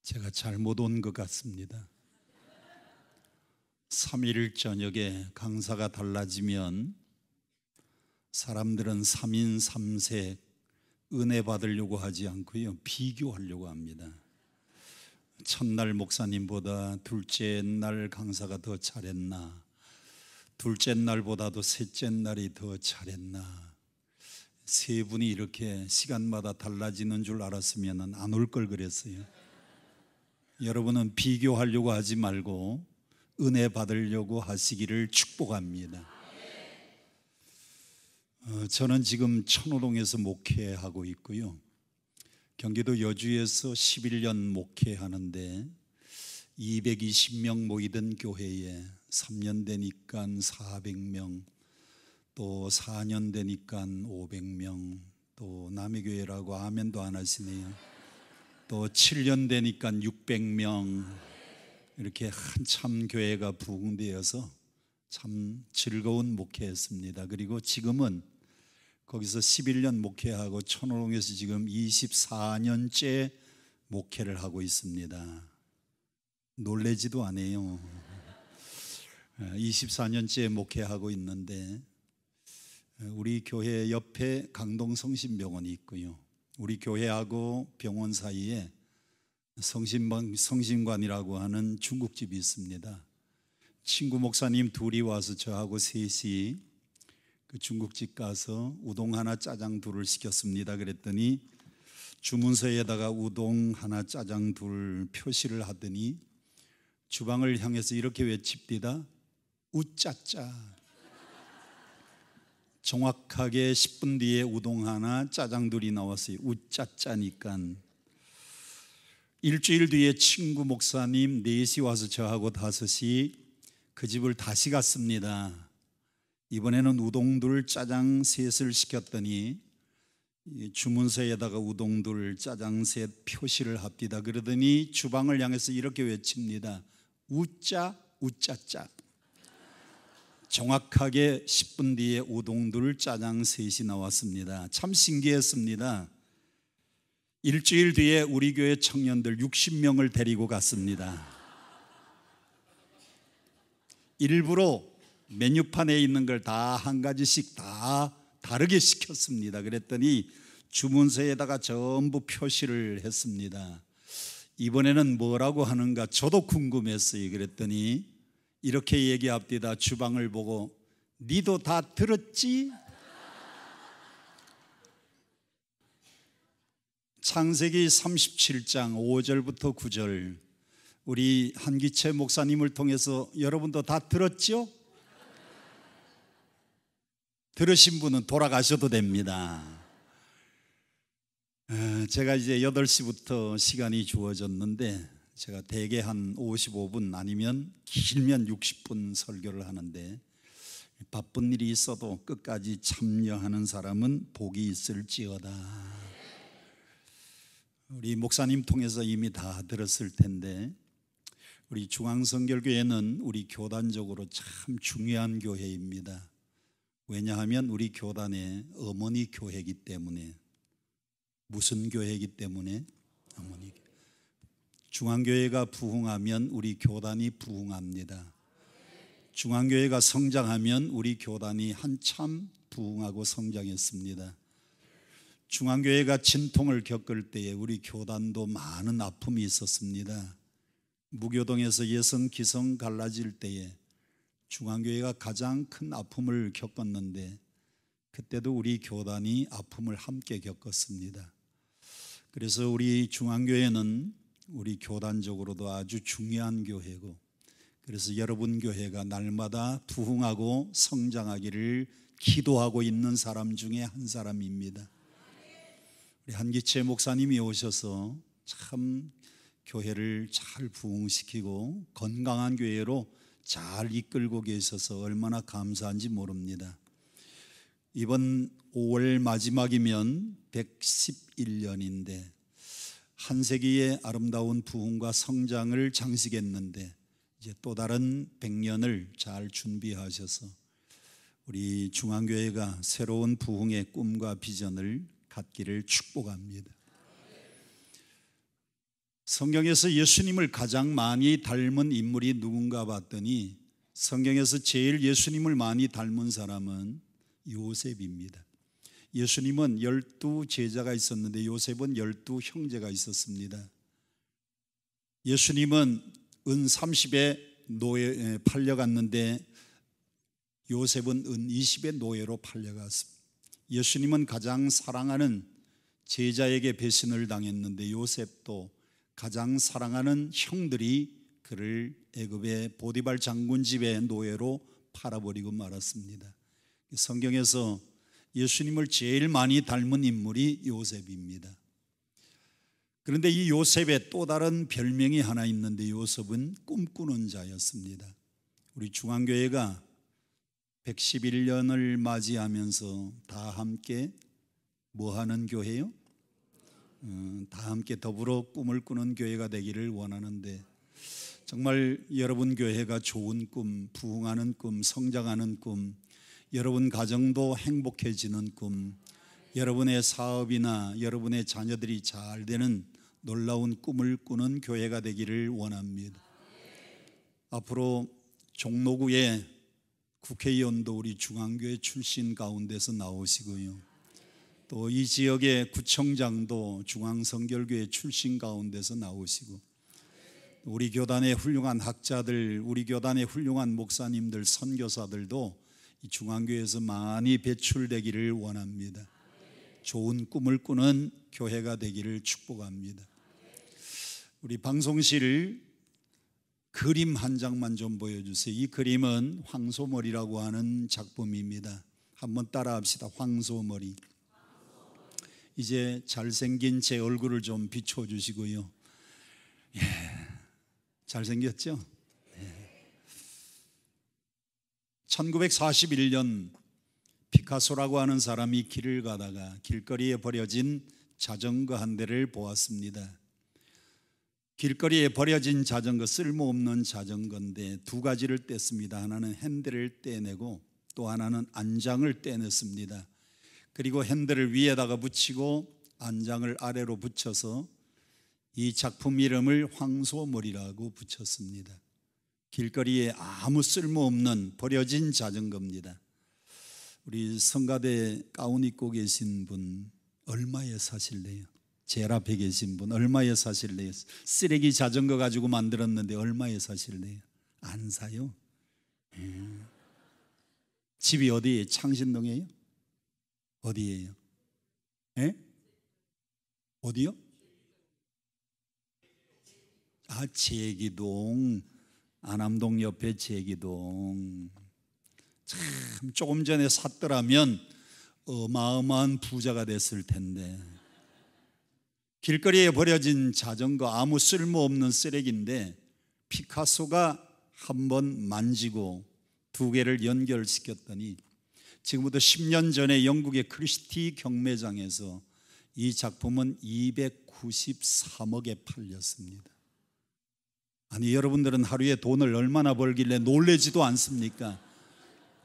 제가 잘못 온 것 같습니다. 3일 저녁에 강사가 달라지면 사람들은 3인 3색 은혜 받으려고 하지 않고요, 비교하려고 합니다. 첫날 목사님보다 둘째 날 강사가 더 잘했나, 둘째 날보다도 셋째 날이 더 잘했나. 세 분이 이렇게 시간마다 달라지는 줄 알았으면 안 올 걸 그랬어요. 여러분은 비교하려고 하지 말고 은혜 받으려고 하시기를 축복합니다. 저는 지금 천호동에서 목회하고 있고요, 경기도 여주에서 11년 목회하는데 220명 모이던 교회에 3년 되니까 400명, 또 4년 되니까 500명, 또 남의 교회라고 아멘도 안 하시네요. 또 7년 되니까 600명, 이렇게 한참 교회가 부흥되어서 참 즐거운 목회였습니다. 그리고 지금은 거기서 11년 목회하고 천호동에서 지금 24년째 목회를 하고 있습니다. 놀래지도 않아요. 24년째 목회하고 있는데 우리 교회 옆에 강동성심병원이 있고요, 우리 교회하고 병원 사이에 성심관이라고 하는 중국집이 있습니다. 친구 목사님 둘이 와서 저하고 셋이 그 중국집 가서 우동 하나 짜장 둘을 시켰습니다. 그랬더니 주문서에다가 우동 하나 짜장 둘 표시를 하더니 주방을 향해서 이렇게 외칩디다. 우짜짜. 정확하게 10분 뒤에 우동 하나 짜장 둘이 나왔어요. 우짜짜니까. 일주일 뒤에 친구 목사님 4시 와서 저하고 5시 그 집을 다시 갔습니다. 이번에는 우동 둘 짜장 셋을 시켰더니 주문서에다가 우동 둘 짜장 셋 표시를 합디다. 그러더니 주방을 향해서 이렇게 외칩니다. 우짜 우짜짜. 정확하게 10분 뒤에 우동 둘 짜장 셋이 나왔습니다. 참 신기했습니다. 일주일 뒤에 우리 교회 청년들 60명을 데리고 갔습니다. 일부러 메뉴판에 있는 걸 다 한 가지씩 다 다르게 시켰습니다. 그랬더니 주문서에다가 전부 표시를 했습니다. 이번에는 뭐라고 하는가 저도 궁금했어요. 그랬더니 이렇게 얘기합디다. 주방을 보고 니도 다 들었지? 창세기 37장 5절부터 9절 우리 한기채 목사님을 통해서 여러분도 다 들었죠? 들으신 분은 돌아가셔도 됩니다. 제가 이제 8시부터 시간이 주어졌는데 제가 대개 한 55분 아니면 길면 60분 설교를 하는데 바쁜 일이 있어도 끝까지 참여하는 사람은 복이 있을지어다. 우리 목사님 통해서 이미 다 들었을 텐데 우리 중앙성결교회는 우리 교단적으로 참 중요한 교회입니다. 왜냐하면 우리 교단의 어머니 교회이기 때문에. 무슨 교회이기 때문에? 어머니. 중앙교회가 부흥하면 우리 교단이 부흥합니다. 중앙교회가 성장하면 우리 교단이 한참 부흥하고 성장했습니다. 중앙교회가 진통을 겪을 때에 우리 교단도 많은 아픔이 있었습니다. 무교동에서 여성 기성 갈라질 때에 중앙교회가 가장 큰 아픔을 겪었는데 그때도 우리 교단이 아픔을 함께 겪었습니다. 그래서 우리 중앙교회는 우리 교단적으로도 아주 중요한 교회고, 그래서 여러분 교회가 날마다 부흥하고 성장하기를 기도하고 있는 사람 중에 한 사람입니다. 우리 한기채 목사님이 오셔서 참 교회를 잘 부흥시키고 건강한 교회로 잘 이끌고 계셔서 얼마나 감사한지 모릅니다. 이번 5월 마지막이면 111년인데 한 세기의 아름다운 부흥과 성장을 장식했는데 이제 또 다른 100년을 잘 준비하셔서 우리 중앙교회가 새로운 부흥의 꿈과 비전을 갖기를 축복합니다. 성경에서 예수님을 가장 많이 닮은 인물이 누군가 봤더니 성경에서 제일 예수님을 많이 닮은 사람은 요셉입니다. 예수님은 12 제자가 있었는데 요셉은 12 형제가 있었습니다. 예수님은 은 30에 노예에 팔려갔는데 요셉은 은 20의 노예로 팔려갔습니다. 예수님은 가장 사랑하는 제자에게 배신을 당했는데 요셉도 가장 사랑하는 형들이 그를 애굽의 보디발 장군 집의 노예로 팔아버리고 말았습니다. 성경에서 예수님을 제일 많이 닮은 인물이 요셉입니다. 그런데 이 요셉의 또 다른 별명이 하나 있는데 요셉은 꿈꾸는 자였습니다. 우리 중앙교회가 111년을 맞이하면서 다 함께 뭐 하는 교회요? 다 함께 더불어 꿈을 꾸는 교회가 되기를 원하는데 정말 여러분 교회가 좋은 꿈, 부흥하는 꿈, 성장하는 꿈, 여러분 가정도 행복해지는 꿈, 여러분의 사업이나 여러분의 자녀들이 잘 되는 놀라운 꿈을 꾸는 교회가 되기를 원합니다. 앞으로 종로구에 국회의원도 우리 중앙교회 출신 가운데서 나오시고요, 또 이 지역의 구청장도 중앙성결교회 출신 가운데서 나오시고, 우리 교단의 훌륭한 학자들, 우리 교단의 훌륭한 목사님들, 선교사들도 이 중앙교회에서 많이 배출되기를 원합니다. 좋은 꿈을 꾸는 교회가 되기를 축복합니다. 우리 방송실 그림 한 장만 좀 보여주세요. 이 그림은 황소머리라고 하는 작품입니다. 한번 따라합시다. 황소머리. 이제 잘생긴 제 얼굴을 좀 비춰주시고요. 예, 잘생겼죠? 네. 1941년 피카소라고 하는 사람이 길을 가다가 길거리에 버려진 자전거 한 대를 보았습니다. 길거리에 버려진 자전거, 쓸모없는 자전거인데 두 가지를 뗐습니다. 하나는 핸들을 떼내고 또 하나는 안장을 떼냈습니다. 그리고 핸들을 위에다가 붙이고 안장을 아래로 붙여서 이 작품 이름을 황소머리라고 붙였습니다. 길거리에 아무 쓸모없는 버려진 자전거입니다. 우리 성가대 가운 입고 계신 분 얼마에 사실래요? 제일 앞에 계신 분 얼마에 사실래요? 쓰레기 자전거 가지고 만들었는데 얼마에 사실래요? 안 사요? 집이 어디예요? 창신동이에요? 어디예요? 예? 어디요? 아, 제기동. 안암동 옆에 제기동. 참 조금 전에 샀더라면 어마어마한 부자가 됐을 텐데. 길거리에 버려진 자전거, 아무 쓸모없는 쓰레기인데 피카소가 한번 만지고 두 개를 연결시켰더니 지금부터 10년 전에 영국의 크리스티 경매장에서 이 작품은 293억에 팔렸습니다. 아니, 여러분들은 하루에 돈을 얼마나 벌길래 놀래지도 않습니까?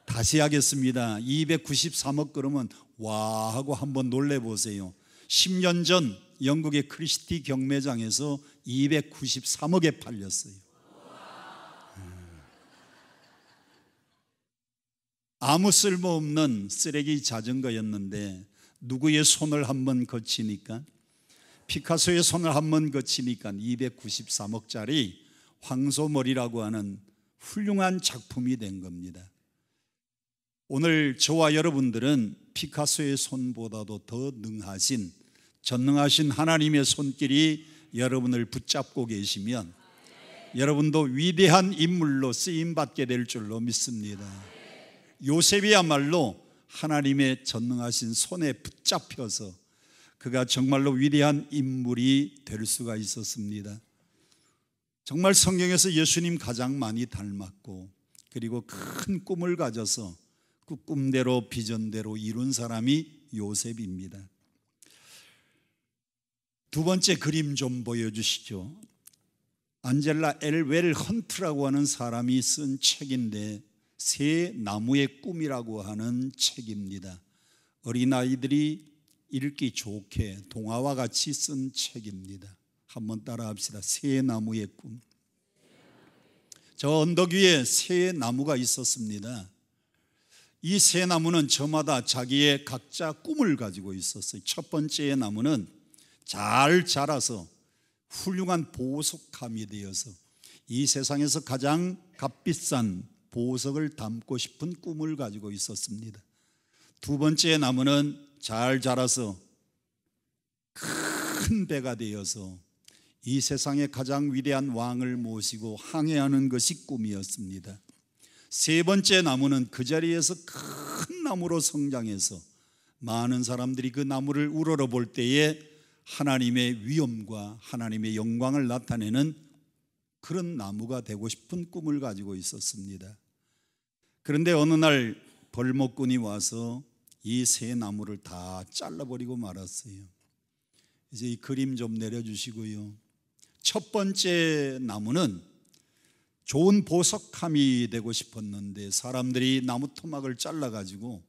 다시 하겠습니다. 293억 그러면 와 하고 한번 놀래보세요. 10년 전 영국의 크리스티 경매장에서 293억에 팔렸어요. 아무 쓸모없는 쓰레기 자전거였는데 누구의 손을 한번 거치니까, 피카소의 손을 한번 거치니까 293억짜리 황소머리라고 하는 훌륭한 작품이 된 겁니다. 오늘 저와 여러분들은 피카소의 손보다도 더 능하신, 전능하신 하나님의 손길이 여러분을 붙잡고 계시면 여러분도 위대한 인물로 쓰임받게 될 줄로 믿습니다. 요셉이야말로 하나님의 전능하신 손에 붙잡혀서 그가 정말로 위대한 인물이 될 수가 있었습니다. 정말 성경에서 예수님 가장 많이 닮았고, 그리고 큰 꿈을 가져서 그 꿈대로 비전대로 이룬 사람이 요셉입니다. 두 번째 그림 좀 보여주시죠. 안젤라 엘웰 헌트라고 하는 사람이 쓴 책인데 새 나무의 꿈이라고 하는 책입니다. 어린아이들이 읽기 좋게 동화와 같이 쓴 책입니다. 한번 따라 합시다. 새 나무의 꿈. 저 언덕 위에 새 나무가 있었습니다. 이 새 나무는 저마다 자기의 각자 꿈을 가지고 있었어요. 첫 번째 나무는 잘 자라서 훌륭한 보석함이 되어서 이 세상에서 가장 값비싼 보석을 담고 싶은 꿈을 가지고 있었습니다. 두 번째 나무는 잘 자라서 큰 배가 되어서 이 세상의 가장 위대한 왕을 모시고 항해하는 것이 꿈이었습니다. 세 번째 나무는 그 자리에서 큰 나무로 성장해서 많은 사람들이 그 나무를 우러러볼 때에 하나님의 위엄과 하나님의 영광을 나타내는 그런 나무가 되고 싶은 꿈을 가지고 있었습니다. 그런데 어느 날 벌목꾼이 와서 이 세 나무를 다 잘라버리고 말았어요. 이제 이 그림 좀 내려주시고요. 첫 번째 나무는 좋은 보석함이 되고 싶었는데 사람들이 나무 토막을 잘라가지고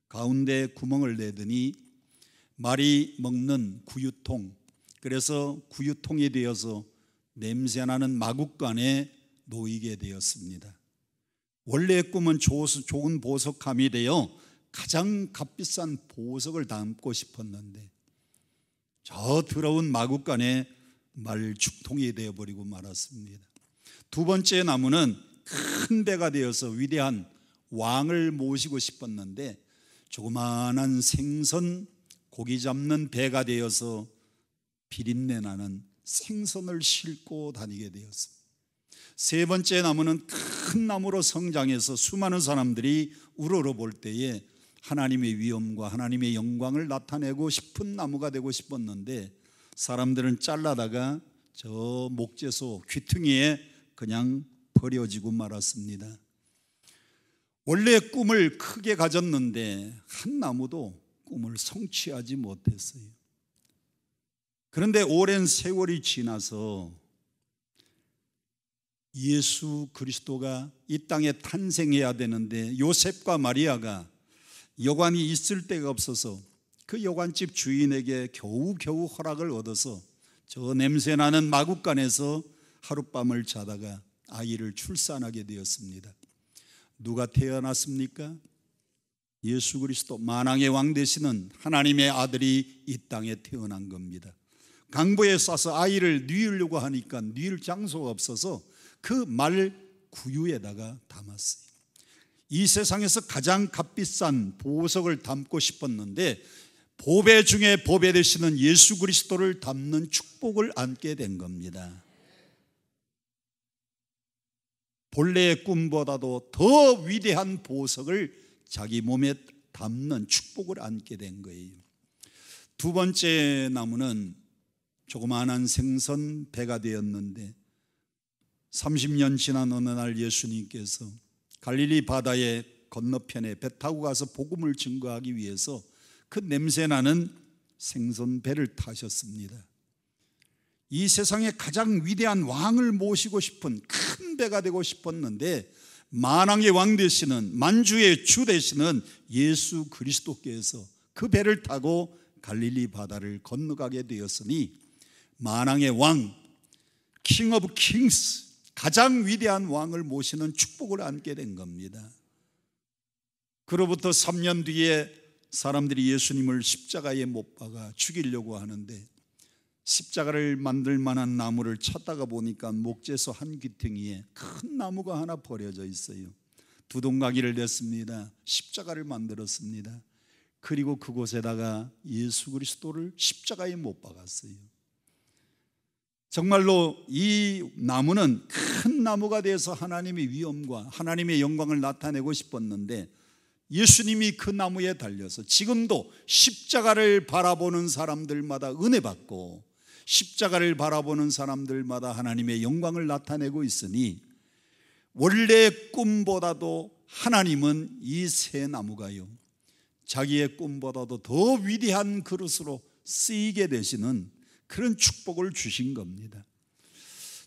가운데 구멍을 내더니 말이 먹는 구유통, 그래서 구유통이 되어서 냄새나는 마구간에 놓이게 되었습니다. 원래의 꿈은 좋은 보석함이 되어 가장 값비싼 보석을 담고 싶었는데 저 더러운 마구간에 말죽통이 되어버리고 말았습니다. 두 번째 나무는 큰 배가 되어서 위대한 왕을 모시고 싶었는데 조그마한 생선 고기 잡는 배가 되어서 비린내 나는 생선을 싣고 다니게 되었습니다. 세 번째 나무는 큰 나무로 성장해서 수많은 사람들이 우러러볼 때에 하나님의 위엄과 하나님의 영광을 나타내고 싶은 나무가 되고 싶었는데 사람들은 잘라다가 저 목재소 귀퉁이에 그냥 버려지고 말았습니다. 원래 꿈을 크게 가졌는데 한 나무도 꿈을 성취하지 못했어요. 그런데 오랜 세월이 지나서 예수 그리스도가 이 땅에 탄생해야 되는데 요셉과 마리아가 여관이 있을 데가 없어서 그 여관집 주인에게 겨우겨우 허락을 얻어서 저 냄새나는 마구간에서 하룻밤을 자다가 아이를 출산하게 되었습니다. 누가 태어났습니까? 예수 그리스도, 만왕의 왕 되시는 하나님의 아들이 이 땅에 태어난 겁니다. 강보에 싸서 아이를 뉘으려고 하니까 뉘을 장소가 없어서 그 말 구유에다가 담았어요. 이 세상에서 가장 값비싼 보석을 담고 싶었는데 보배 중에 보배 되시는 예수 그리스도를 담는 축복을 안게 된 겁니다. 본래의 꿈보다도 더 위대한 보석을 자기 몸에 담는 축복을 안게 된 거예요. 두 번째 나무는 조그마한 생선 배가 되었는데 30년 지난 어느 날 예수님께서 갈릴리 바다의 건너편에 배 타고 가서 복음을 증거하기 위해서 그 냄새나는 생선 배를 타셨습니다. 이 세상의 가장 위대한 왕을 모시고 싶은 큰 배가 되고 싶었는데 만왕의 왕 되시는, 만주의 주 되시는 예수 그리스도께서 그 배를 타고 갈릴리 바다를 건너가게 되었으니 만왕의 왕, 킹 오브 킹스, 가장 위대한 왕을 모시는 축복을 안게 된 겁니다. 그로부터 3년 뒤에 사람들이 예수님을 십자가에 못 박아 죽이려고 하는데 십자가를 만들 만한 나무를 찾다가 보니까 목재소 한 귀퉁이에 큰 나무가 하나 버려져 있어요. 두 동가기를 냈습니다. 십자가를 만들었습니다. 그리고 그곳에다가 예수 그리스도를 십자가에 못 박았어요. 정말로 이 나무는 큰 나무가 되어서 하나님의 위엄과 하나님의 영광을 나타내고 싶었는데 예수님이 그 나무에 달려서 지금도 십자가를 바라보는 사람들마다 은혜 받고 십자가를 바라보는 사람들마다 하나님의 영광을 나타내고 있으니 원래의 꿈보다도 하나님은 이 새 나무가요 자기의 꿈보다도 더 위대한 그릇으로 쓰이게 되시는 그런 축복을 주신 겁니다.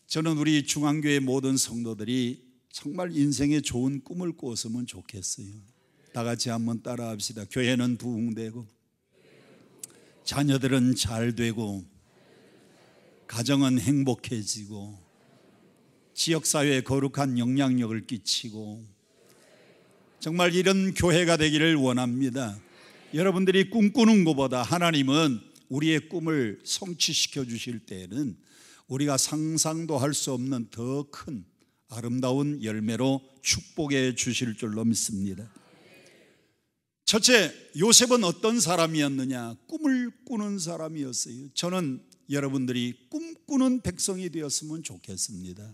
저는 우리 중앙교회 모든 성도들이 정말 인생에 좋은 꿈을 꿨으면 좋겠어요. 다 같이 한번 따라 합시다. 교회는 부흥되고 자녀들은 잘 되고 가정은 행복해지고 지역사회에 거룩한 영향력을 끼치고 정말 이런 교회가 되기를 원합니다. 여러분들이 꿈꾸는 것보다 하나님은 우리의 꿈을 성취시켜 주실 때에는 우리가 상상도 할 수 없는 더 큰 아름다운 열매로 축복해 주실 줄로 믿습니다. 첫째, 요셉은 어떤 사람이었느냐? 꿈을 꾸는 사람이었어요. 저는 여러분들이 꿈꾸는 백성이 되었으면 좋겠습니다.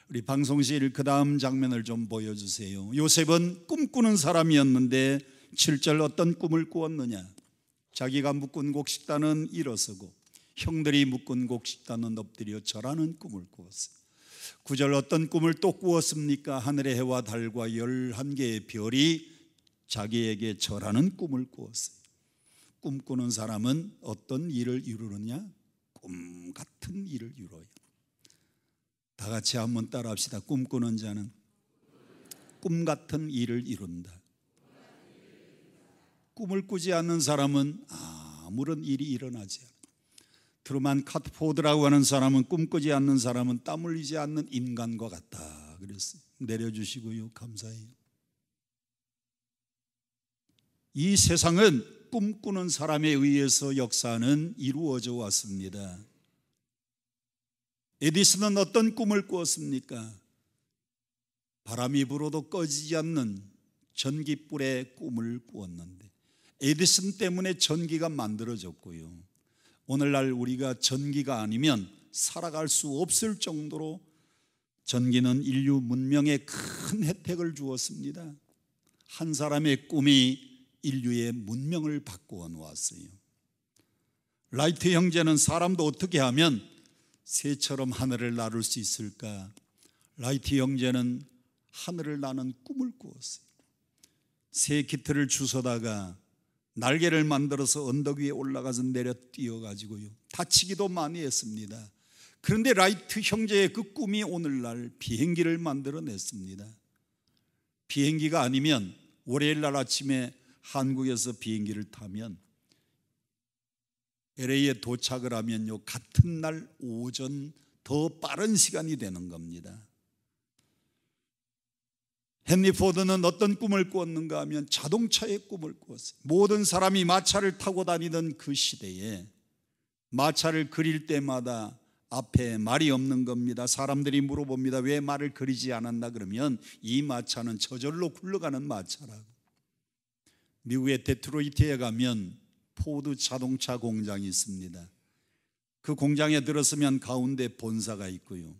우리 방송실 그 다음 장면을 좀 보여주세요. 요셉은 꿈꾸는 사람이었는데 7절 어떤 꿈을 꾸었느냐? 자기가 묶은 곡식단은 일어서고 형들이 묶은 곡식단은 엎드려 절하는 꿈을 꾸었어요. 9절 어떤 꿈을 또 꾸었습니까? 하늘의 해와 달과 11개의 별이 자기에게 절하는 꿈을 꾸었어요. 꿈꾸는 사람은 어떤 일을 이루느냐? 꿈 같은 일을 이루어요. 다 같이 한번 따라합시다. 꿈꾸는 자는 꿈 같은 일을 이룬다. 꿈을 꾸지 않는 사람은 아무런 일이 일어나지 않아요. 트루만 카트포드라고 하는 사람은 꿈꾸지 않는 사람은 땀 흘리지 않는 인간과 같다 그랬어요. 내려주시고요. 감사해요. 이 세상은 꿈꾸는 사람에 의해서 역사는 이루어져 왔습니다. 에디슨은 어떤 꿈을 꾸었습니까? 바람이 불어도 꺼지지 않는 전기불의 꿈을 꾸었는데 에디슨 때문에 전기가 만들어졌고요. 오늘날 우리가 전기가 아니면 살아갈 수 없을 정도로 전기는 인류 문명에 큰 혜택을 주었습니다. 한 사람의 꿈이 인류의 문명을 바꾸어 놓았어요. 라이트 형제는 사람도 어떻게 하면 새처럼 하늘을 나를 수 있을까? 라이트 형제는 하늘을 나는 꿈을 꾸었어요. 새 깃털을 주워다가 날개를 만들어서 언덕 위에 올라가서 내려 뛰어가지고요. 다치기도 많이 했습니다. 그런데 라이트 형제의 그 꿈이 오늘날 비행기를 만들어냈습니다. 비행기가 아니면 월요일 날 아침에 한국에서 비행기를 타면 LA에 도착을 하면요, 같은 날 오전 더 빠른 시간이 되는 겁니다. 헨리 포드는 어떤 꿈을 꾸었는가 하면 자동차의 꿈을 꾸었어요. 모든 사람이 마차를 타고 다니던 그 시대에 마차를 그릴 때마다 앞에 말이 없는 겁니다. 사람들이 물어봅니다. 왜 말을 그리지 않았나? 그러면 이 마차는 저절로 굴러가는 마차라고. 미국의 데트로이트에 가면 포드 자동차 공장이 있습니다. 그 공장에 들어서면 가운데 본사가 있고요.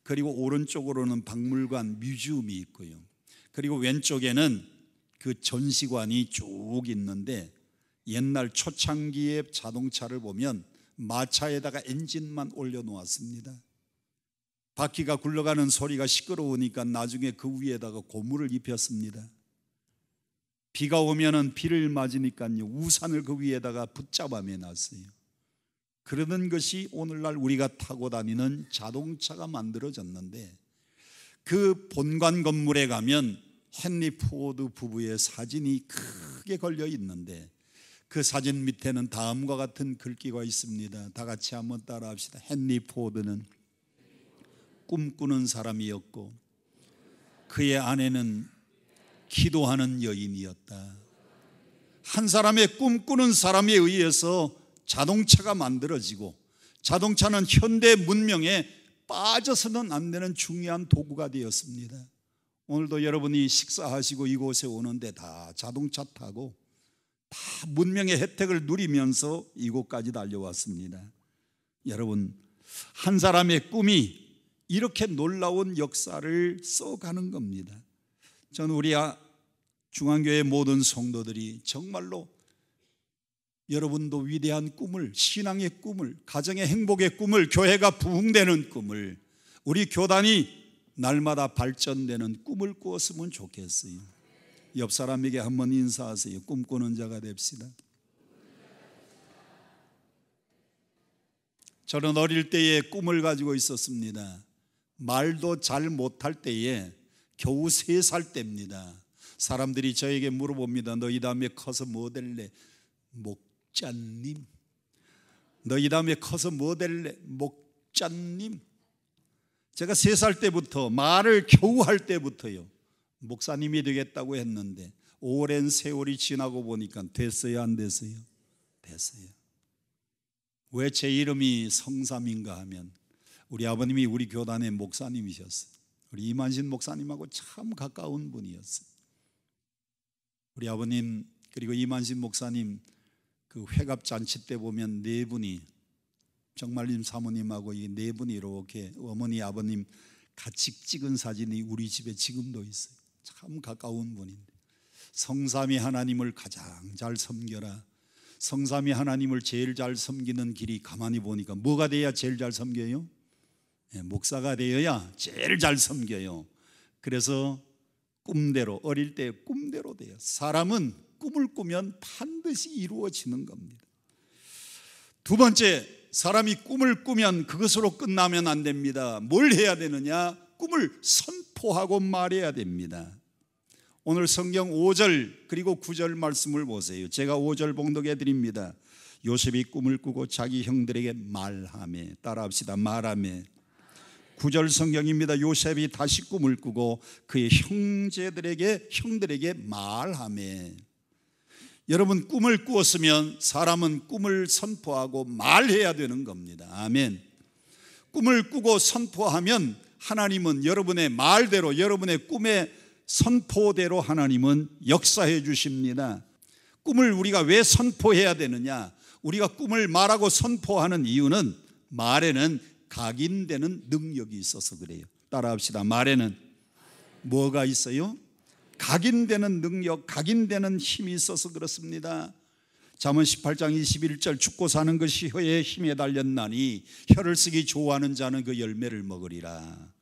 그리고 오른쪽으로는 박물관, 뮤지엄이 있고요. 그리고 왼쪽에는 그 전시관이 쭉 있는데 옛날 초창기의 자동차를 보면 마차에다가 엔진만 올려놓았습니다. 바퀴가 굴러가는 소리가 시끄러우니까 나중에 그 위에다가 고무를 입혔습니다. 비가 오면은 비를 맞으니까요, 우산을 그 위에다가 붙잡아 매놨어요. 그러던 것이 오늘날 우리가 타고 다니는 자동차가 만들어졌는데 그 본관 건물에 가면 헨리 포드 부부의 사진이 크게 걸려 있는데 그 사진 밑에는 다음과 같은 글귀가 있습니다. 다 같이 한번 따라합시다. 헨리 포드는 꿈꾸는 사람이었고 그의 아내는 기도하는 여인이었다. 한 사람의 꿈꾸는 사람에 의해서 자동차가 만들어지고 자동차는 현대 문명에 빠져서는 안 되는 중요한 도구가 되었습니다. 오늘도 여러분이 식사하시고 이곳에 오는데 다 자동차 타고 다 문명의 혜택을 누리면서 이곳까지 달려왔습니다. 여러분, 한 사람의 꿈이 이렇게 놀라운 역사를 써가는 겁니다. 저는 우리 중앙교회 모든 성도들이 정말로 여러분도 위대한 꿈을, 신앙의 꿈을, 가정의 행복의 꿈을, 교회가 부흥되는 꿈을, 우리 교단이 날마다 발전되는 꿈을 꾸었으면 좋겠어요. 옆 사람에게 한번 인사하세요. 꿈꾸는 자가 됩시다. 저는 어릴 때에 꿈을 가지고 있었습니다. 말도 잘 못할 때에 겨우 3살 때입니다. 사람들이 저에게 물어봅니다. 너 이 다음에 커서 뭐 될래? 목자님. 너희 다음에 커서 뭐 될래? 목자님. 제가 3살 때부터 말을 겨우 할 때부터요 목사님이 되겠다고 했는데 오랜 세월이 지나고 보니까 됐어요, 안 됐어요? 됐어요. 왜 제 이름이 성삼인가 하면 우리 아버님이 우리 교단의 목사님이셨어요. 우리 이만신 목사님하고 참 가까운 분이었어요. 우리 아버님 그리고 이만신 목사님 그 회갑잔치 때 보면 4분이 정말님 사모님하고 이 4분이 이렇게 어머니 아버님 같이 찍은 사진이 우리 집에 지금도 있어요. 참 가까운 분인데 성삼위 하나님을 가장 잘 섬겨라. 성삼위 하나님을 제일 잘 섬기는 길이 가만히 보니까 뭐가 돼야 제일 잘 섬겨요? 목사가 되어야 제일 잘 섬겨요. 그래서 꿈대로, 어릴 때 꿈대로 돼요. 사람은 꿈을 꾸면 반드시 이루어지는 겁니다. 두 번째, 사람이 꿈을 꾸면 그것으로 끝나면 안 됩니다. 뭘 해야 되느냐? 꿈을 선포하고 말해야 됩니다. 오늘 성경 5절 그리고 9절 말씀을 보세요. 제가 5절 봉독해 드립니다. 요셉이 꿈을 꾸고 자기 형들에게 말하며, 따라합시다. 말하며. 9절 성경입니다. 요셉이 다시 꿈을 꾸고 그의 형들에게 말하며. 여러분, 꿈을 꾸었으면 사람은 꿈을 선포하고 말해야 되는 겁니다. 아멘. 꿈을 꾸고 선포하면 하나님은 여러분의 말대로, 여러분의 꿈의 선포대로 하나님은 역사해 주십니다. 꿈을 우리가 왜 선포해야 되느냐? 우리가 꿈을 말하고 선포하는 이유는 말에는 각인되는 능력이 있어서 그래요. 따라합시다. 말에는 뭐가 있어요? 각인되는 능력, 각인되는 힘이 있어서 그렇습니다. 잠언 18장 21절 죽고 사는 것이 혀의 힘에 달렸나니 혀를 쓰기 좋아하는 자는 그 열매를 먹으리라.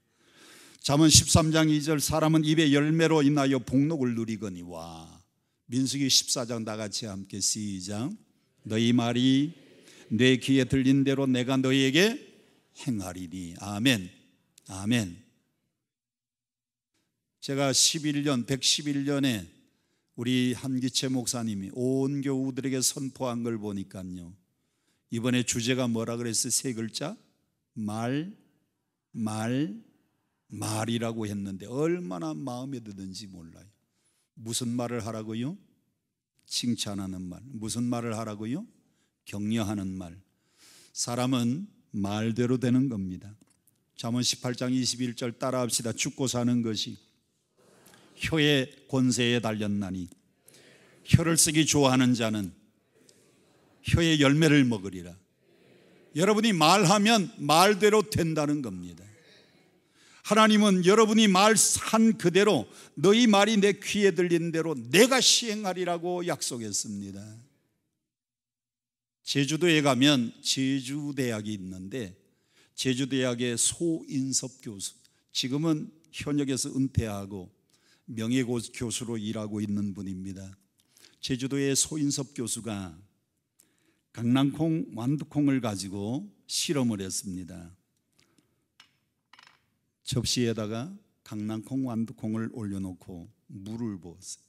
잠언 13장 2절 사람은 입의 열매로 인하여 복록을 누리거니와. 민수기 14장 다 같이 함께 시작. 너희 말이 내 귀에 들린 대로 내가 너희에게 행하리니. 아멘. 아멘. 제가 111년에 우리 한기채 목사님이 온 교우들에게 선포한 걸 보니까요, 이번에 주제가 뭐라 그랬어요? 3글자? 말이라고 했는데 얼마나 마음에 드는지 몰라요. 무슨 말을 하라고요? 칭찬하는 말. 무슨 말을 하라고요? 격려하는 말. 사람은 말대로 되는 겁니다. 잠언 18장 21절 따라합시다. 죽고 사는 것이 혀의 권세에 달렸나니 혀를 쓰기 좋아하는 자는 혀의 열매를 먹으리라. 여러분이 말하면 말대로 된다는 겁니다. 하나님은 여러분이 말한 그대로 너희 말이 내 귀에 들린 대로 내가 시행하리라고 약속했습니다. 제주도에 가면 제주대학이 있는데 제주대학의 소인섭 교수, 지금은 현역에서 은퇴하고 명예교수로 일하고 있는 분입니다. 제주도의 소인섭 교수가 강낭콩, 완두콩을 가지고 실험을 했습니다. 접시에다가 강낭콩, 완두콩을 올려놓고 물을 부었어요.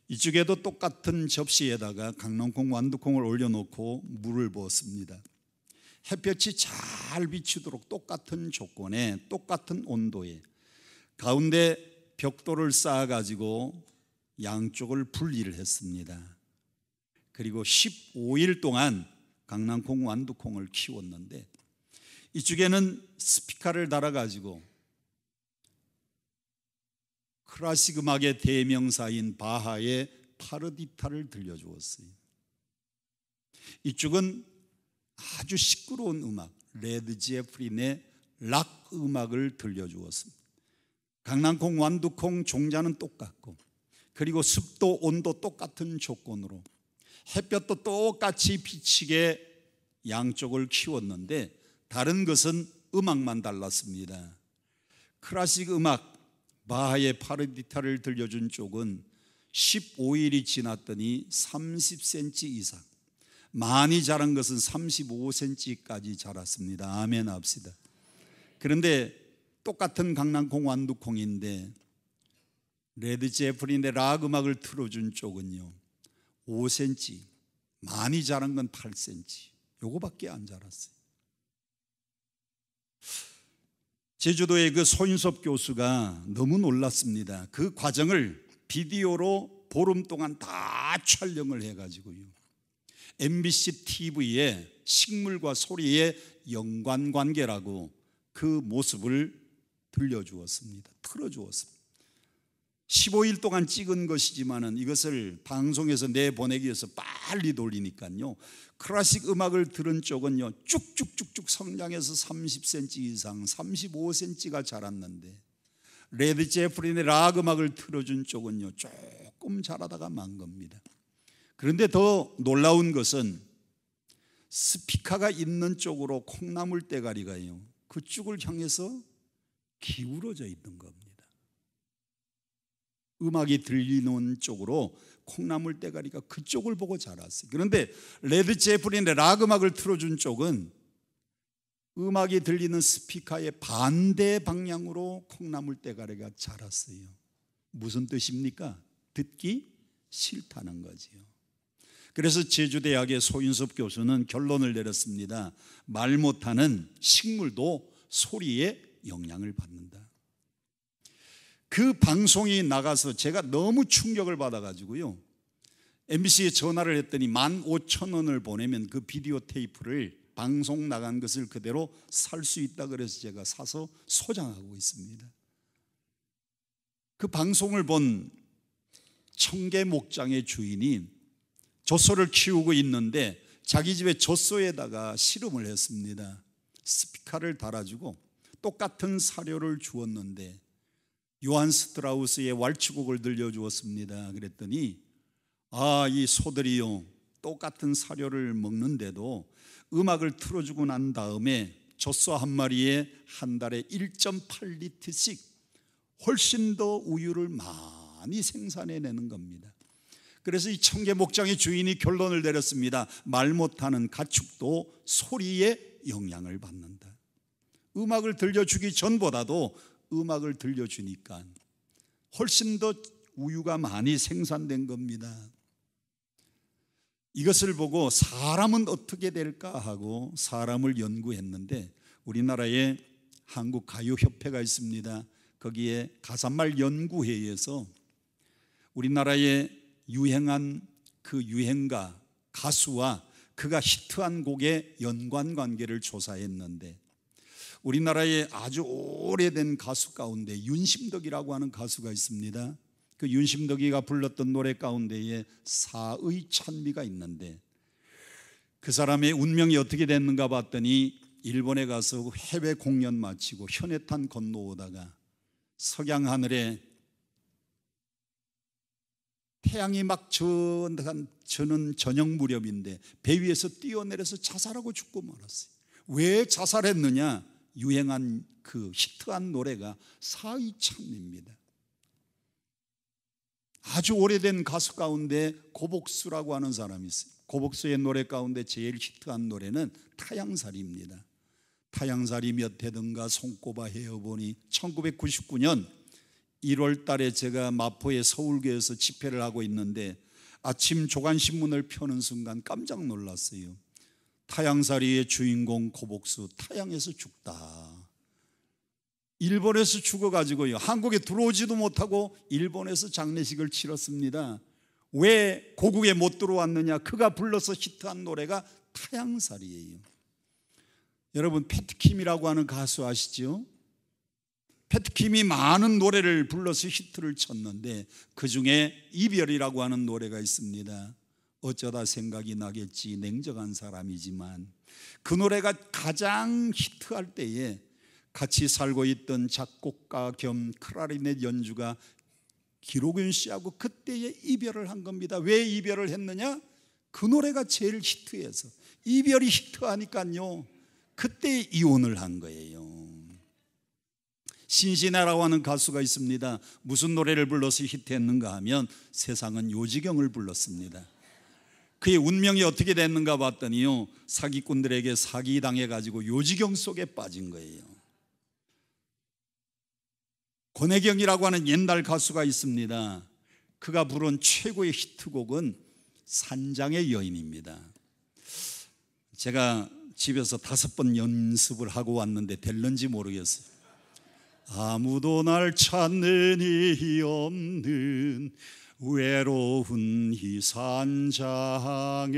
이쪽에도 똑같은 접시에다가 강낭콩, 완두콩을 올려놓고 물을 부었습니다. 햇볕이 잘 비추도록 똑같은 조건에 똑같은 온도에 가운데 벽돌을 쌓아가지고 양쪽을 분리를 했습니다. 그리고 15일 동안 강낭콩, 완두콩을 키웠는데 이쪽에는 스피커를 달아가지고 클래식 음악의 대명사인 바하의 파르디타를 들려주었어요. 이쪽은 아주 시끄러운 음악, 레드 제프린의 락 음악을 들려주었습니다. 강낭콩, 완두콩 종자는 똑같고 그리고 습도, 온도 똑같은 조건으로 햇볕도 똑같이 비치게 양쪽을 키웠는데 다른 것은 음악만 달랐습니다. 클래식 음악 바하의 파르디타를 들려준 쪽은 15일이 지났더니 30cm 이상, 많이 자란 것은 35cm까지 자랐습니다. 아멘 합시다. 그런데 똑같은 강낭콩, 완두콩인데 레드 제프린의 락 음악을 틀어준 쪽은요 5cm, 많이 자란 건 8cm, 요거밖에 안 자랐어요. 제주도의 그 소인섭 교수가 너무 놀랐습니다. 그 과정을 비디오로 보름 동안 다 촬영을 해가지고요, MBC TV에 식물과 소리의 연관관계라고 그 모습을 들려주었습니다. 틀어주었습니다. 15일 동안 찍은 것이지만은 이것을 방송에서 내보내기 위해서 빨리 돌리니까요, 클래식 음악을 들은 쪽은요 쭉쭉쭉쭉 성장해서 30cm 이상, 35cm가 자랐는데, 레드 제프린의 락 음악을 틀어준 쪽은요 조금 자라다가 만 겁니다. 그런데 더 놀라운 것은 스피커가 있는 쪽으로 콩나물 대가리가요 그쪽을 향해서 기울어져 있는 겁니다. 음악이 들리는 쪽으로 콩나물 대가리가 그쪽을 보고 자랐어요. 그런데 레드 제프린의 락 음악을 틀어준 쪽은 음악이 들리는 스피커의 반대 방향으로 콩나물 대가리가 자랐어요. 무슨 뜻입니까? 듣기 싫다는 거지요. 그래서 제주대학의 소인섭 교수는 결론을 내렸습니다. 말 못하는 식물도 소리에 영향을 받는다. 그 방송이 나가서 제가 너무 충격을 받아가지고요, MBC에 전화를 했더니 15,000원을 보내면 그 비디오 테이프를 방송 나간 것을 그대로 살 수 있다 그래서 제가 사서 소장하고 있습니다. 그 방송을 본 청계 목장의 주인이 젖소를 키우고 있는데 자기 집에 젖소에다가 씨름을 했습니다. 스피커를 달아주고 똑같은 사료를 주었는데 요한 스트라우스의 왈츠곡을 들려주었습니다. 그랬더니 이 소들이요 똑같은 사료를 먹는데도 음악을 틀어주고 난 다음에 젖소 한 마리에 한 달에 1.8리터씩 훨씬 더 우유를 많이 생산해내는 겁니다. 그래서 이 청계 목장의 주인이 결론을 내렸습니다. 말 못하는 가축도 소리에 영향을 받는다. 음악을 들려주기 전보다도 음악을 들려주니까 훨씬 더 우유가 많이 생산된 겁니다. 이것을 보고 사람은 어떻게 될까 하고 사람을 연구했는데, 우리나라에 한국가요협회가 있습니다. 거기에 가사말 연구회에서 우리나라에 유행한 그 유행가 가수와 그가 히트한 곡의 연관관계를 조사했는데, 우리나라에 아주 오래된 가수 가운데 윤심덕이라고 하는 가수가 있습니다. 그 윤심덕이가 불렀던 노래 가운데에 사의 찬미가 있는데, 그 사람의 운명이 어떻게 됐는가 봤더니 일본에 가서 해외 공연 마치고 현해탄 건너오다가 석양 하늘에 태양이 막 저는 저녁 무렵인데 배 위에서 뛰어내려서 자살하고 죽고 말았어요. 왜 자살했느냐? 유행한 그 히트한 노래가 사의 찬미입니다. 아주 오래된 가수 가운데 고복수라고 하는 사람이 있어요. 고복수의 노래 가운데 제일 히트한 노래는 타양살이입니다. 타양살이 몇 해든가 손꼽아 헤어보니, 1999년 1월 달에 제가 마포의 서울교에서 집회를 하고 있는데 아침 조간신문을 펴는 순간 깜짝 놀랐어요. 타양살이의 주인공 고복수 타양에서 죽다. 일본에서 죽어가지고요 한국에 들어오지도 못하고 일본에서 장례식을 치렀습니다. 왜 고국에 못 들어왔느냐? 그가 불러서 히트한 노래가 타양살이에요. 여러분, 패트킴이라고 하는 가수 아시죠? 패트킴이 많은 노래를 불러서 히트를 쳤는데 그 중에 이별이라고 하는 노래가 있습니다. 어쩌다 생각이 나겠지, 냉정한 사람이지만. 그 노래가 가장 히트할 때에 같이 살고 있던 작곡가 겸 클라리넷 연주가 기록윤 씨하고 그때에 이별을 한 겁니다. 왜 이별을 했느냐? 그 노래가 제일 히트해서. 이별이 히트하니까요 그때 이혼을 한 거예요. 신신아라고 하는 가수가 있습니다. 무슨 노래를 불러서 히트했는가 하면 세상은 요지경을 불렀습니다. 그의 운명이 어떻게 됐는가 봤더니요 사기꾼들에게 사기당해가지고 요지경 속에 빠진 거예요. 권혜경이라고 하는 옛날 가수가 있습니다. 그가 부른 최고의 히트곡은 산장의 여인입니다. 제가 집에서 5번 연습을 하고 왔는데 될는지 모르겠어요. 아무도 날 찾는 이 없는 외로운 이 산장에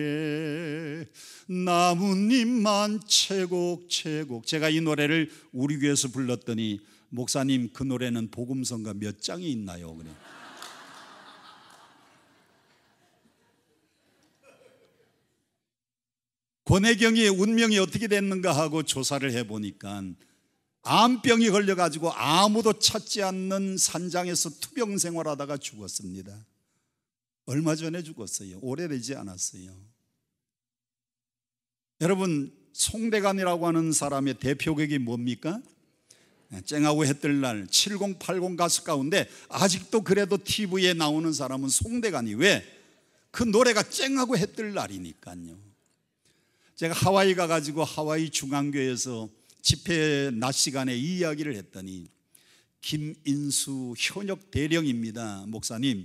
나뭇잎만 채곡채곡. 제가 이 노래를 우리 교회에서 불렀더니 목사님, 그 노래는 복음성가 몇 장이 있나요? 그래. 권혜경의 운명이 어떻게 됐는가 하고 조사를 해보니까 암병이 걸려가지고 아무도 찾지 않는 산장에서 투병 생활하다가 죽었습니다. 얼마 전에 죽었어요. 오래되지 않았어요. 여러분, 송대관이라고 하는 사람의 대표곡이 뭡니까? 쨍하고 해뜰 날, 7080 가수 가운데 아직도 그래도 TV에 나오는 사람은 송대관이. 왜? 그 노래가 쨍하고 해뜰 날이니까요. 제가 하와이 가가지고 하와이 중앙교회에서 집회 낮 시간에 이 이야기를 했더니 김인수 현역 대령입니다. 목사님,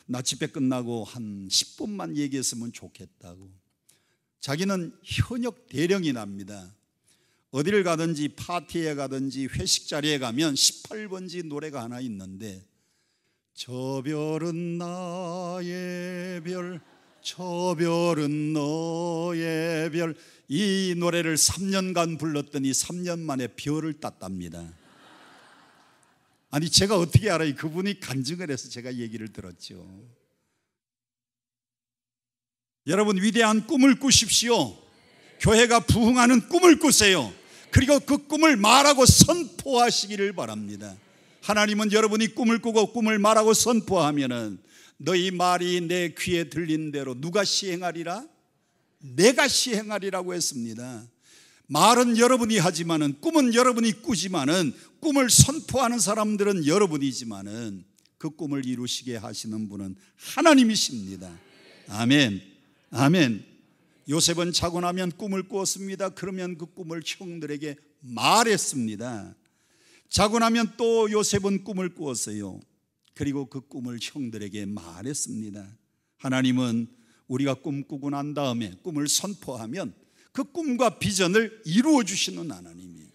낮 집회 끝나고 한 10분만 얘기했으면 좋겠다고. 자기는 현역 대령이랍니다. 어디를 가든지 파티에 가든지 회식 자리에 가면 18번지 노래가 하나 있는데, 저 별은 나의 별, 저 별은 너의 별, 이 노래를 3년간 불렀더니 3년 만에 별을 땄답니다. 아니, 제가 어떻게 알아요? 그분이 간증을 해서 제가 얘기를 들었죠. 여러분, 위대한 꿈을 꾸십시오. 교회가 부흥하는 꿈을 꾸세요. 그리고 그 꿈을 말하고 선포하시기를 바랍니다. 하나님은 여러분이 꿈을 꾸고 꿈을 말하고 선포하면은 너희 말이 내 귀에 들린 대로 누가 시행하리라? 내가 시행하리라고 했습니다. 말은 여러분이 하지만은, 꿈은 여러분이 꾸지만은, 꿈을 선포하는 사람들은 여러분이지만은 그 꿈을 이루시게 하시는 분은 하나님이십니다. 아멘, 아멘. 요셉은 자고 나면 꿈을 꾸었습니다. 그러면 그 꿈을 형들에게 말했습니다. 자고 나면 또 요셉은 꿈을 꾸었어요. 그리고 그 꿈을 형들에게 말했습니다. 하나님은 우리가 꿈꾸고 난 다음에 꿈을 선포하면 그 꿈과 비전을 이루어 주시는 하나님이에요.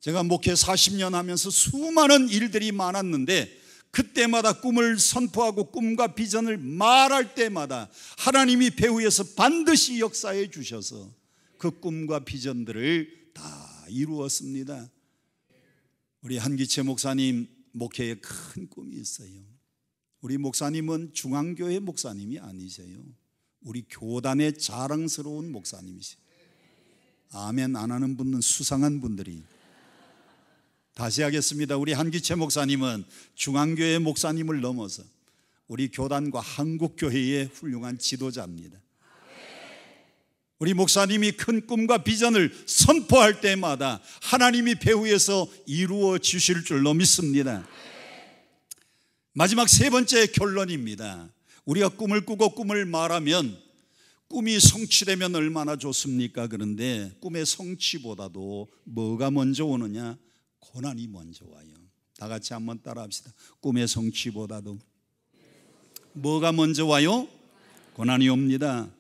제가 목회 40년 하면서 수많은 일들이 많았는데, 그때마다 꿈을 선포하고 꿈과 비전을 말할 때마다 하나님이 배후에서 반드시 역사해 주셔서 그 꿈과 비전들을 다 이루었습니다. 우리 한기채 목사님 목회에 큰 꿈이 있어요. 우리 목사님은 중앙교회 목사님이 아니세요. 우리 교단의 자랑스러운 목사님이세요. 아멘 안 하는 분은 수상한 분들이. 다시 하겠습니다. 우리 한기채 목사님은 중앙교회 목사님을 넘어서 우리 교단과 한국교회의 훌륭한 지도자입니다. 우리 목사님이 큰 꿈과 비전을 선포할 때마다 하나님이 배후에서 이루어 주실 줄로 믿습니다. 마지막 세 번째 결론입니다. 우리가 꿈을 꾸고 꿈을 말하면 꿈이 성취되면 얼마나 좋습니까? 그런데 꿈의 성취보다도 뭐가 먼저 오느냐? 고난이 먼저 와요. 다 같이 한번 따라 합시다. 꿈의 성취보다도 뭐가 먼저 와요? 고난이 옵니다.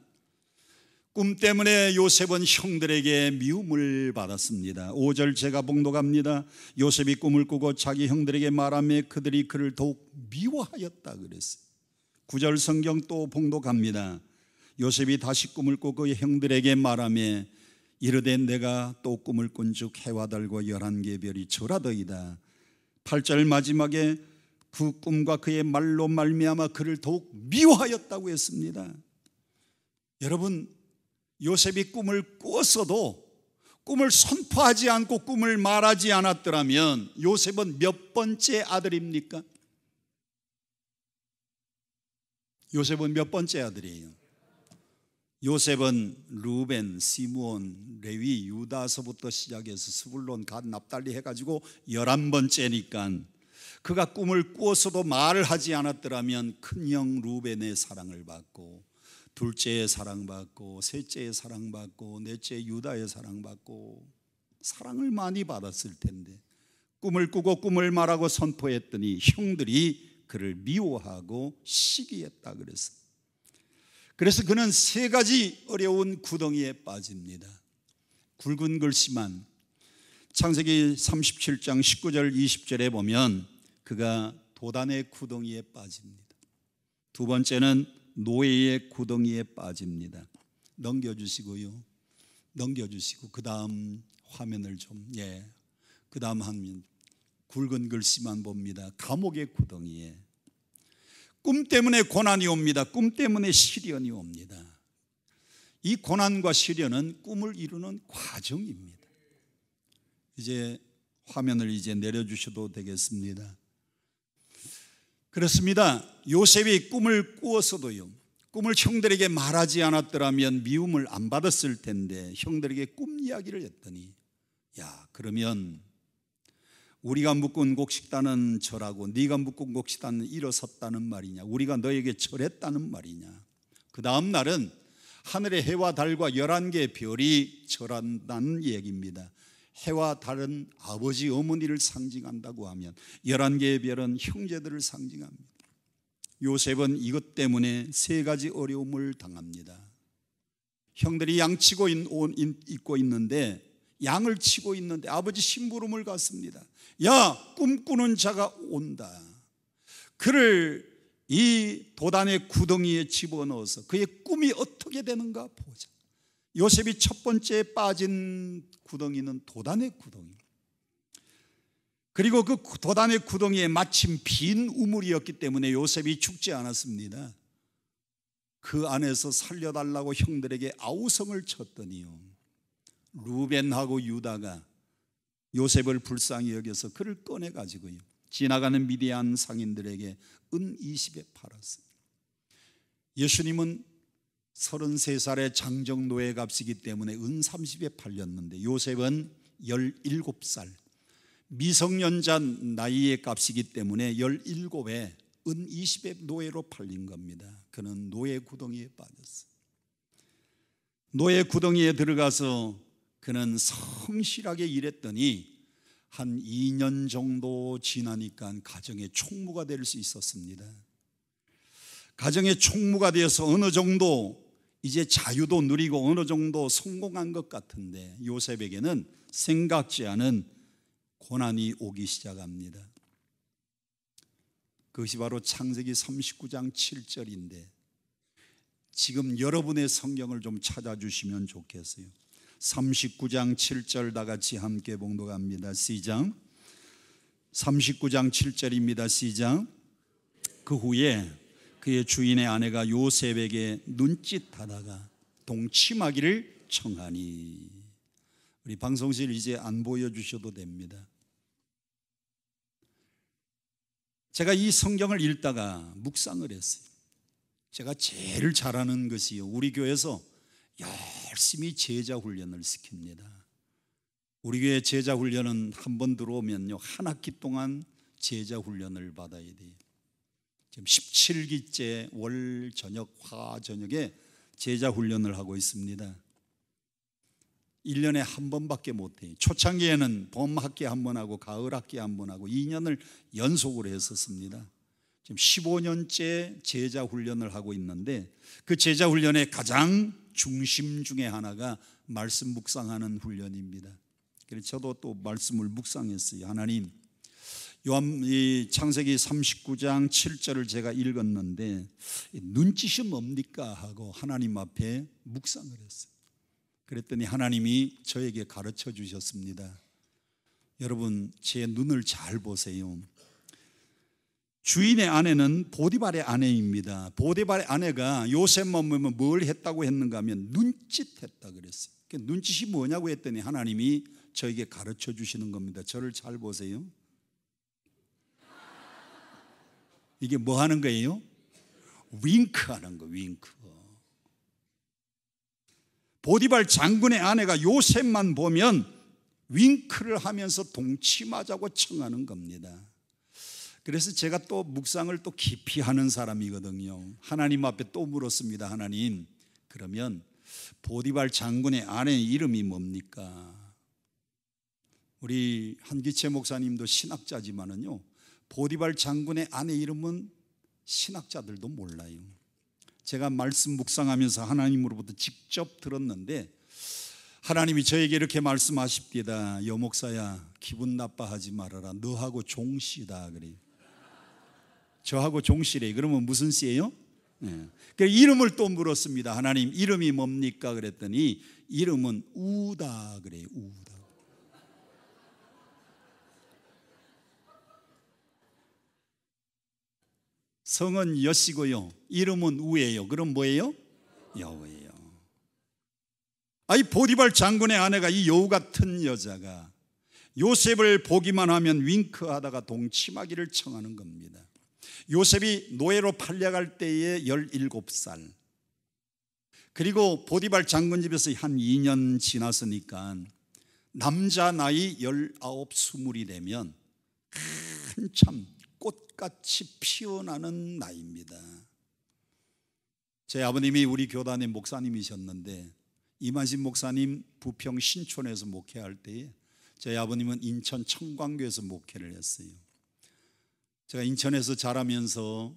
꿈 때문에 요셉은 형들에게 미움을 받았습니다. 5절 제가 봉독합니다. 요셉이 꿈을 꾸고 자기 형들에게 말하며 그들이 그를 더욱 미워하였다 그랬어요. 9절 성경 또 봉독합니다. 요셉이 다시 꿈을 꾸고 그의 형들에게 말하며 이르되 내가 또 꿈을 꾼즉 해와 달과 11개의 별이 절하더이다. 8절 마지막에 그 꿈과 그의 말로 말미암아 그를 더욱 미워하였다고 했습니다. 여러분, 요셉이 꿈을 꾸었어도 꿈을 선포하지 않고 꿈을 말하지 않았더라면 요셉은 몇 번째 아들입니까? 요셉은 몇 번째 아들이에요? 요셉은 루벤, 시므온, 레위, 유다서부터 시작해서 스불론, 갓, 납달리 해가지고 11번째니까 그가 꿈을 꾸었어도 말을 하지 않았더라면 큰형 루벤의 사랑을 받고, 둘째의 사랑받고, 셋째의 사랑받고, 넷째 유다의 사랑받고 사랑을 많이 받았을 텐데 꿈을 꾸고 꿈을 말하고 선포했더니 형들이 그를 미워하고 시기했다 그랬어요. 그래서 그는 세 가지 어려운 구덩이에 빠집니다. 굵은 글씨만 창세기 37장 19절 20절에 보면 그가 도단의 구덩이에 빠집니다. 두 번째는 노예의 구덩이에 빠집니다. 넘겨주시고요. 넘겨주시고 그 다음 화면을 좀 그 다음 화면 굵은 글씨만 봅니다. 감옥의 구덩이에 꿈 때문에 고난이 옵니다. 꿈 때문에 시련이 옵니다. 이 고난과 시련은 꿈을 이루는 과정입니다. 이제 화면을 이제 내려주셔도 되겠습니다. 그렇습니다. 요셉이 꿈을 꾸었어도요, 꿈을 형들에게 말하지 않았더라면 미움을 안 받았을 텐데 형들에게 꿈 이야기를 했더니, 야, 그러면 우리가 묶은 곡식단은 절하고 네가 묶은 곡식단은 일어섰다는 말이냐, 우리가 너에게 절했다는 말이냐. 그 다음 날은 하늘의 해와 달과 11개의 별이 절한다는 얘기입니다. 해와 달은 아버지 어머니를 상징한다고 하면 11개의 별은 형제들을 상징합니다. 요셉은 이것 때문에 세 가지 어려움을 당합니다. 형들이 양치고 있고 있는데, 양을 치고 있는데 아버지 심부름을 갔습니다. 야, 꿈꾸는 자가 온다. 그를 이 도단의 구덩이에 집어넣어서 그의 꿈이 어떻게 되는가 보자. 요셉이 첫 번째 빠진 구덩이는 도단의 구덩이. 그리고 그 도단의 구덩이에 마침 빈 우물이었기 때문에 요셉이 죽지 않았습니다. 그 안에서 살려달라고 형들에게 아우성을 쳤더니요, 루벤하고 유다가 요셉을 불쌍히 여겨서 그를 꺼내가지고요, 지나가는 미디안 상인들에게 은 20에 팔았어요. 예수님은 33살의 장정노예 값이기 때문에 은 30에 팔렸는데 요셉은 17살 미성년자 나이의 값이기 때문에 17에 은 20의 노예로 팔린 겁니다. 그는 노예 구덩이에 빠졌어요. 노예 구덩이에 들어가서 그는 성실하게 일했더니 한 2년 정도 지나니까 가정의 총무가 될 수 있었습니다. 가정의 총무가 되어서 어느 정도 이제 자유도 누리고 어느 정도 성공한 것 같은데 요셉에게는 생각지 않은 고난이 오기 시작합니다. 그것이 바로 창세기 39장 7절인데 지금 여러분의 성경을 좀 찾아주시면 좋겠어요. 39장 7절 다 같이 함께 봉독합니다. 시작. 39장 7절입니다. 시작. 그 후에 그의 주인의 아내가 요셉에게 눈짓하다가 동침하기를 청하니. 우리 방송실 이제 안 보여주셔도 됩니다. 제가 이 성경을 읽다가 묵상을 했어요. 제가 제일 잘하는 것이요, 우리 교회에서 열심히 제자 훈련을 시킵니다. 우리 교회 제자 훈련은 한 번 들어오면요, 한 학기 동안 제자 훈련을 받아야 돼요. 지금 17기째 월 저녁, 화 저녁에 제자 훈련을 하고 있습니다. 1년에 한 번밖에 못해요. 초창기에는 봄 학기 한 번 하고 가을 학기 한 번 하고 2년을 연속으로 했었습니다. 지금 15년째 제자 훈련을 하고 있는데 그 제자 훈련의 가장 중심 중에 하나가 말씀 묵상하는 훈련입니다. 그래서 저도 또 말씀을 묵상했어요. 하나님, 이 창세기 39장 7절을 제가 읽었는데 눈짓이 뭡니까 하고 하나님 앞에 묵상을 했어요. 그랬더니 하나님이 저에게 가르쳐 주셨습니다. 여러분, 제 눈을 잘 보세요. 주인의 아내는 보디발의 아내입니다. 보디발의 아내가 요셉만 보면 뭘 했다고 했는가 하면 눈짓했다 그랬어요. 눈짓이 뭐냐고 했더니 하나님이 저에게 가르쳐 주시는 겁니다. 저를 잘 보세요. 이게 뭐 하는 거예요? 윙크 하는 거, 윙크. 보디발 장군의 아내가 요셉만 보면 윙크를 하면서 동침하자고 청하는 겁니다. 그래서 제가 또 묵상을 또 깊이 하는 사람이거든요. 하나님 앞에 또 물었습니다. 하나님, 그러면 보디발 장군의 아내의 이름이 뭡니까? 우리 한기채 목사님도 신학자지만은요, 보디발 장군의 아내 이름은 신학자들도 몰라요. 제가 말씀 묵상하면서 하나님으로부터 직접 들었는데, 하나님이 저에게 이렇게 말씀하십니다. 여목사야, 기분 나빠하지 말아라. 너하고 종씨다 그래. 저하고 종씨래. 그러면 무슨 씨예요? 네. 그래서 이름을 또 물었습니다. 하나님, 이름이 뭡니까? 그랬더니 이름은 우다 그래요. 우다. 성은 여시고요, 이름은 우예요. 그럼 뭐예요? 여우예요. 이 보디발 장군의 아내가 이 여우 같은 여자가 요셉을 보기만 하면 윙크하다가 동침하기를 청하는 겁니다. 요셉이 노예로 팔려갈 때에 17살, 그리고 보디발 장군 집에서 한 2년 지났으니까 남자 나이 19, 20이 되면 한참 꽃같이 피어나는 나이입니다. 제 아버님이 우리 교단의 목사님이셨는데, 이만신 목사님 부평 신촌에서 목회할 때에 저희 아버님은 인천 청광교에서 목회를 했어요. 제가 인천에서 자라면서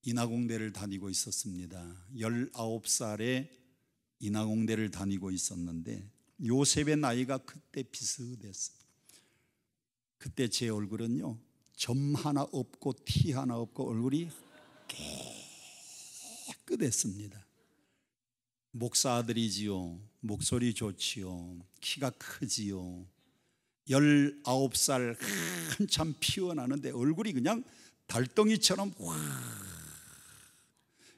인하공대를 다니고 있었습니다. 19살에 인하공대를 다니고 있었는데 요셉의 나이가 그때 비슷했어요. 그때 제 얼굴은요, 점 하나 없고 티 하나 없고 얼굴이 깨끗했습니다. 목사 아들이지요. 목소리 좋지요. 키가 크지요. 19살 한참 피어나는데 얼굴이 그냥 달덩이처럼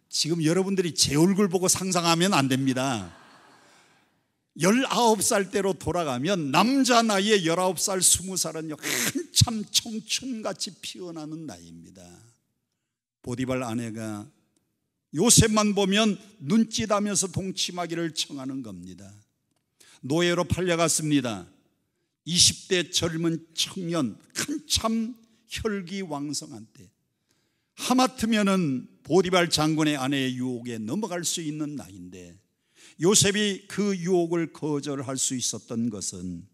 지금 여러분들이 제 얼굴 보고 상상하면 안 됩니다. 19살 때로 돌아가면 남자 나이에 19살, 20살은요 한참 청춘같이 피어나는 나이입니다. 보디발 아내가 요셉만 보면 눈짓하면서 동침하기를 청하는 겁니다. 노예로 팔려갔습니다. 20대 젊은 청년, 한참 혈기왕성한 때, 하마터면은 보디발 장군의 아내의 유혹에 넘어갈 수 있는 나이인데, 요셉이 그 유혹을 거절할 수 있었던 것은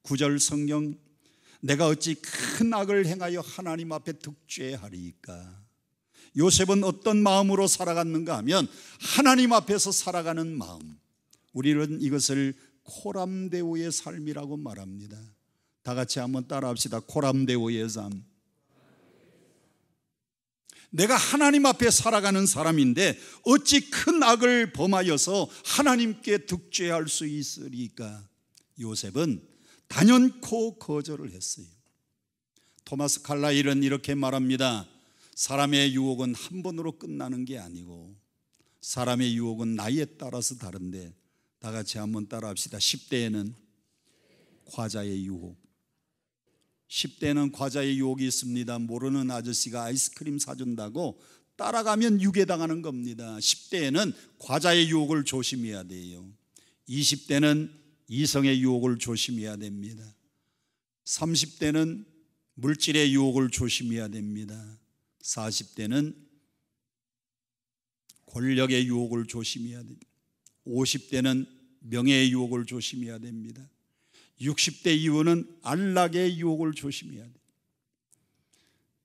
9절 성경, 내가 어찌 큰 악을 행하여 하나님 앞에 득죄하리이까. 요셉은 어떤 마음으로 살아갔는가 하면 하나님 앞에서 살아가는 마음, 우리는 이것을 코람데오의 삶이라고 말합니다. 다 같이 한번 따라합시다. 코람데오의 삶. 내가 하나님 앞에 살아가는 사람인데 어찌 큰 악을 범하여서 하나님께 득죄할 수 있으리까. 요셉은 단연코 거절을 했어요. 토마스 칼라일은 이렇게 말합니다. 사람의 유혹은 한 번으로 끝나는 게 아니고 사람의 유혹은 나이에 따라서 다른데, 다 같이 한번 따라합시다. 10대에는 과자의 유혹. 10대는 과자의 유혹이 있습니다. 모르는 아저씨가 아이스크림 사준다고 따라가면 유괴당하는 겁니다. 10대에는 과자의 유혹을 조심해야 돼요. 20대는 이성의 유혹을 조심해야 됩니다. 30대는 물질의 유혹을 조심해야 됩니다. 40대는 권력의 유혹을 조심해야 됩니다. 50대는 명예의 유혹을 조심해야 됩니다. 60대 이후는 안락의 유혹을 조심해야 돼요.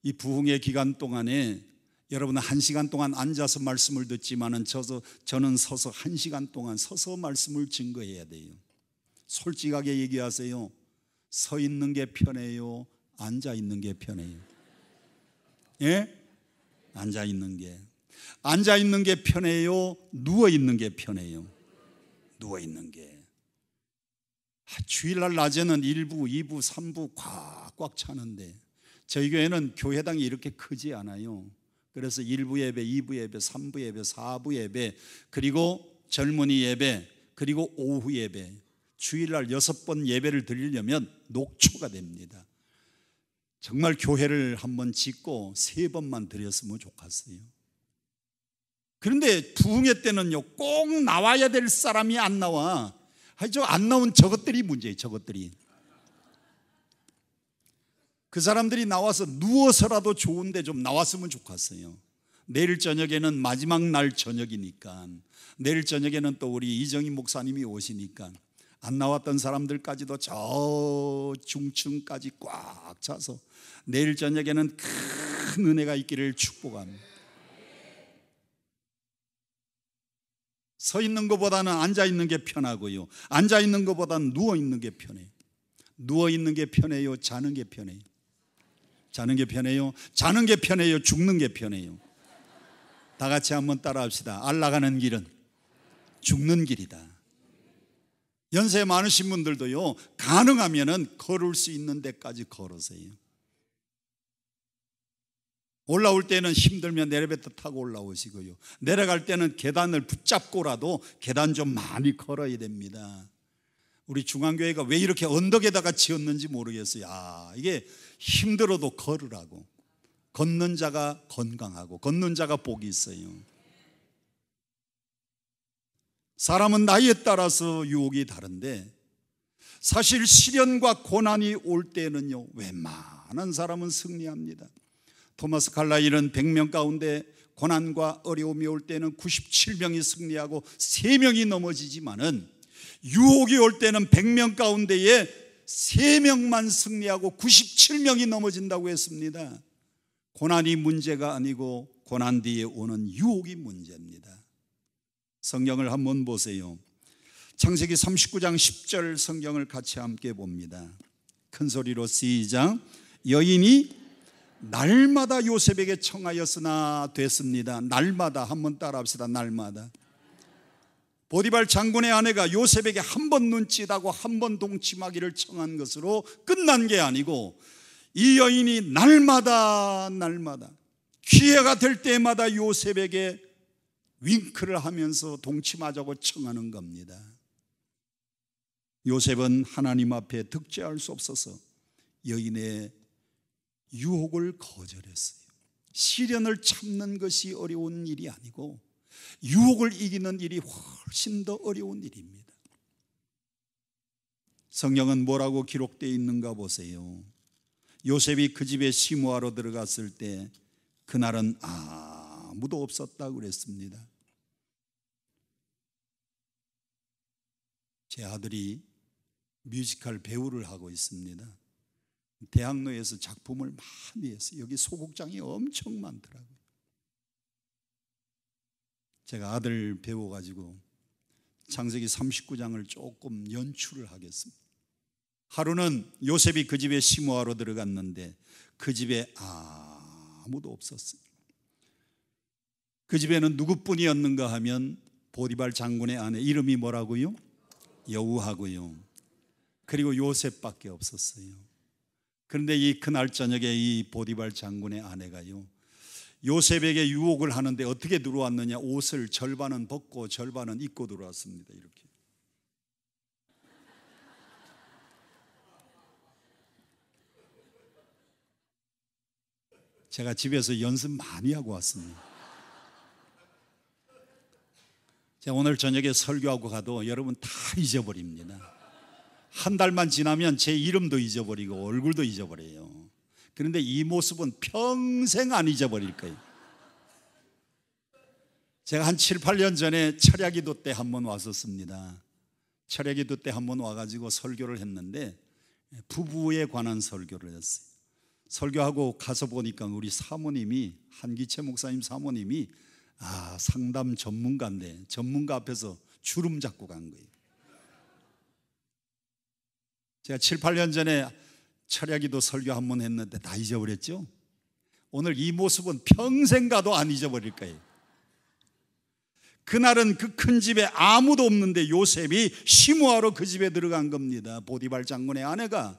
이 부흥의 기간 동안에 여러분은 1시간 동안 앉아서 말씀을 듣지만은 저는 서서 1시간 동안 서서 말씀을 증거해야 돼요. 솔직하게 얘기하세요. 서 있는 게 편해요? 앉아 있는 게 편해요? 예? 앉아 있는 게 편해요? 누워 있는 게 편해요? 누워 있는 게. 주일날 낮에는 1부, 2부, 3부 꽉꽉 차는데 저희 교회는 교회당이 이렇게 크지 않아요. 그래서 1부 예배, 2부 예배, 3부 예배, 4부 예배, 그리고 젊은이 예배, 그리고 오후 예배, 주일날 6번 예배를 드리려면 녹초가 됩니다. 정말 교회를 한번 짓고 3번만 드렸으면 좋겠어요. 그런데 부흥회 때는요, 꼭 나와야 될 사람이 안 나와. 안 나온 저것들이 문제예요. 저것들이. 그 사람들이 나와서 누워서라도 좋은데 좀 나왔으면 좋겠어요. 내일 저녁에는 마지막 날 저녁이니까, 내일 저녁에는 또 우리 이정희 목사님이 오시니까 안 나왔던 사람들까지도 저 중층까지 꽉 차서 내일 저녁에는 큰 은혜가 있기를 축복합니다. 서 있는 것보다는 앉아 있는 게 편하고요, 앉아 있는 것보다는 누워 있는 게 편해요. 누워 있는 게 편해요, 자는 게 편해요? 자는 게 편해요? 자는 게 편해요, 죽는 게 편해요? 다 같이 한번 따라 합시다. 알라가는 길은 죽는 길이다. 연세 많으신 분들도요, 가능하면은 걸을 수 있는 데까지 걸으세요. 올라올 때는 힘들면 엘리베이터 타고 올라오시고요, 내려갈 때는 계단을 붙잡고라도 계단 좀 많이 걸어야 됩니다. 우리 중앙교회가 왜 이렇게 언덕에다가 지었는지 모르겠어요. 이게 힘들어도 걸으라고. 걷는 자가 건강하고 걷는 자가 복이 있어요. 사람은 나이에 따라서 유혹이 다른데 사실 시련과 고난이 올 때는요, 웬만한 사람은 승리합니다. 토마스 칼라일은 100명 가운데 고난과 어려움이 올 때는 97명이 승리하고 3명이 넘어지지만은 유혹이 올 때는 100명 가운데에 3명만 승리하고 97명이 넘어진다고 했습니다. 고난이 문제가 아니고 고난 뒤에 오는 유혹이 문제입니다. 성경을 한번 보세요. 창세기 39장 10절 성경을 같이 함께 봅니다. 큰 소리로 시작. 여인이 날마다 요셉에게 청하였으나 됐습니다. 날마다 한번 따라합시다. 날마다. 보디발 장군의 아내가 요셉에게 한 번 눈짓하고 한 번 동침하기를 청한 것으로 끝난 게 아니고 이 여인이 날마다 기회가 될 때마다 요셉에게 윙크를 하면서 동침하자고 청하는 겁니다. 요셉은 하나님 앞에 득죄할 수 없어서 여인의 유혹을 거절했어요. 시련을 참는 것이 어려운 일이 아니고 유혹을 이기는 일이 훨씬 더 어려운 일입니다. 성경은 뭐라고 기록되어 있는가 보세요. 요셉이 그 집에 시무하러 들어갔을 때 그날은 아무도 없었다고 그랬습니다. 제 아들이 뮤지컬 배우를 하고 있습니다. 대학로에서 작품을 많이 했어요. 여기 소극장이 엄청 많더라고요. 제가 아들 배워가지고 창세기 39장을 조금 연출을 하겠습니다. 하루는 요셉이 그 집에 시무하러 들어갔는데 그 집에 아무도 없었어요. 그 집에는 누구뿐이었는가 하면 보디발 장군의 아내, 이름이 뭐라고요? 여우하고요, 그리고 요셉밖에 없었어요. 그런데 이 그날 저녁에 이 보디발 장군의 아내가요, 요셉에게 유혹을 하는데 어떻게 들어왔느냐, 옷을 절반은 벗고 절반은 입고 들어왔습니다. 이렇게. 제가 집에서 연습 많이 하고 왔습니다. 제가 오늘 저녁에 설교하고 가도 여러분 다 잊어버립니다. 한 달만 지나면 제 이름도 잊어버리고 얼굴도 잊어버려요. 그런데 이 모습은 평생 안 잊어버릴 거예요. 제가 한 7, 8년 전에 철야기도 때 한번 왔었습니다. 철야기도 때 한번 와가지고 설교를 했는데 부부에 관한 설교를 했어요. 설교하고 가서 보니까 우리 사모님이, 한기채 목사님 사모님이 상담 전문가인데 전문가 앞에서 주름 잡고 간 거예요. 제가 7, 8년 전에 철야기도 설교 한 번 했는데 다 잊어버렸죠? 오늘 이 모습은 평생 가도 안 잊어버릴 거예요. 그날은 그 큰 집에 아무도 없는데 요셉이 시무하러 그 집에 들어간 겁니다. 보디발 장군의 아내가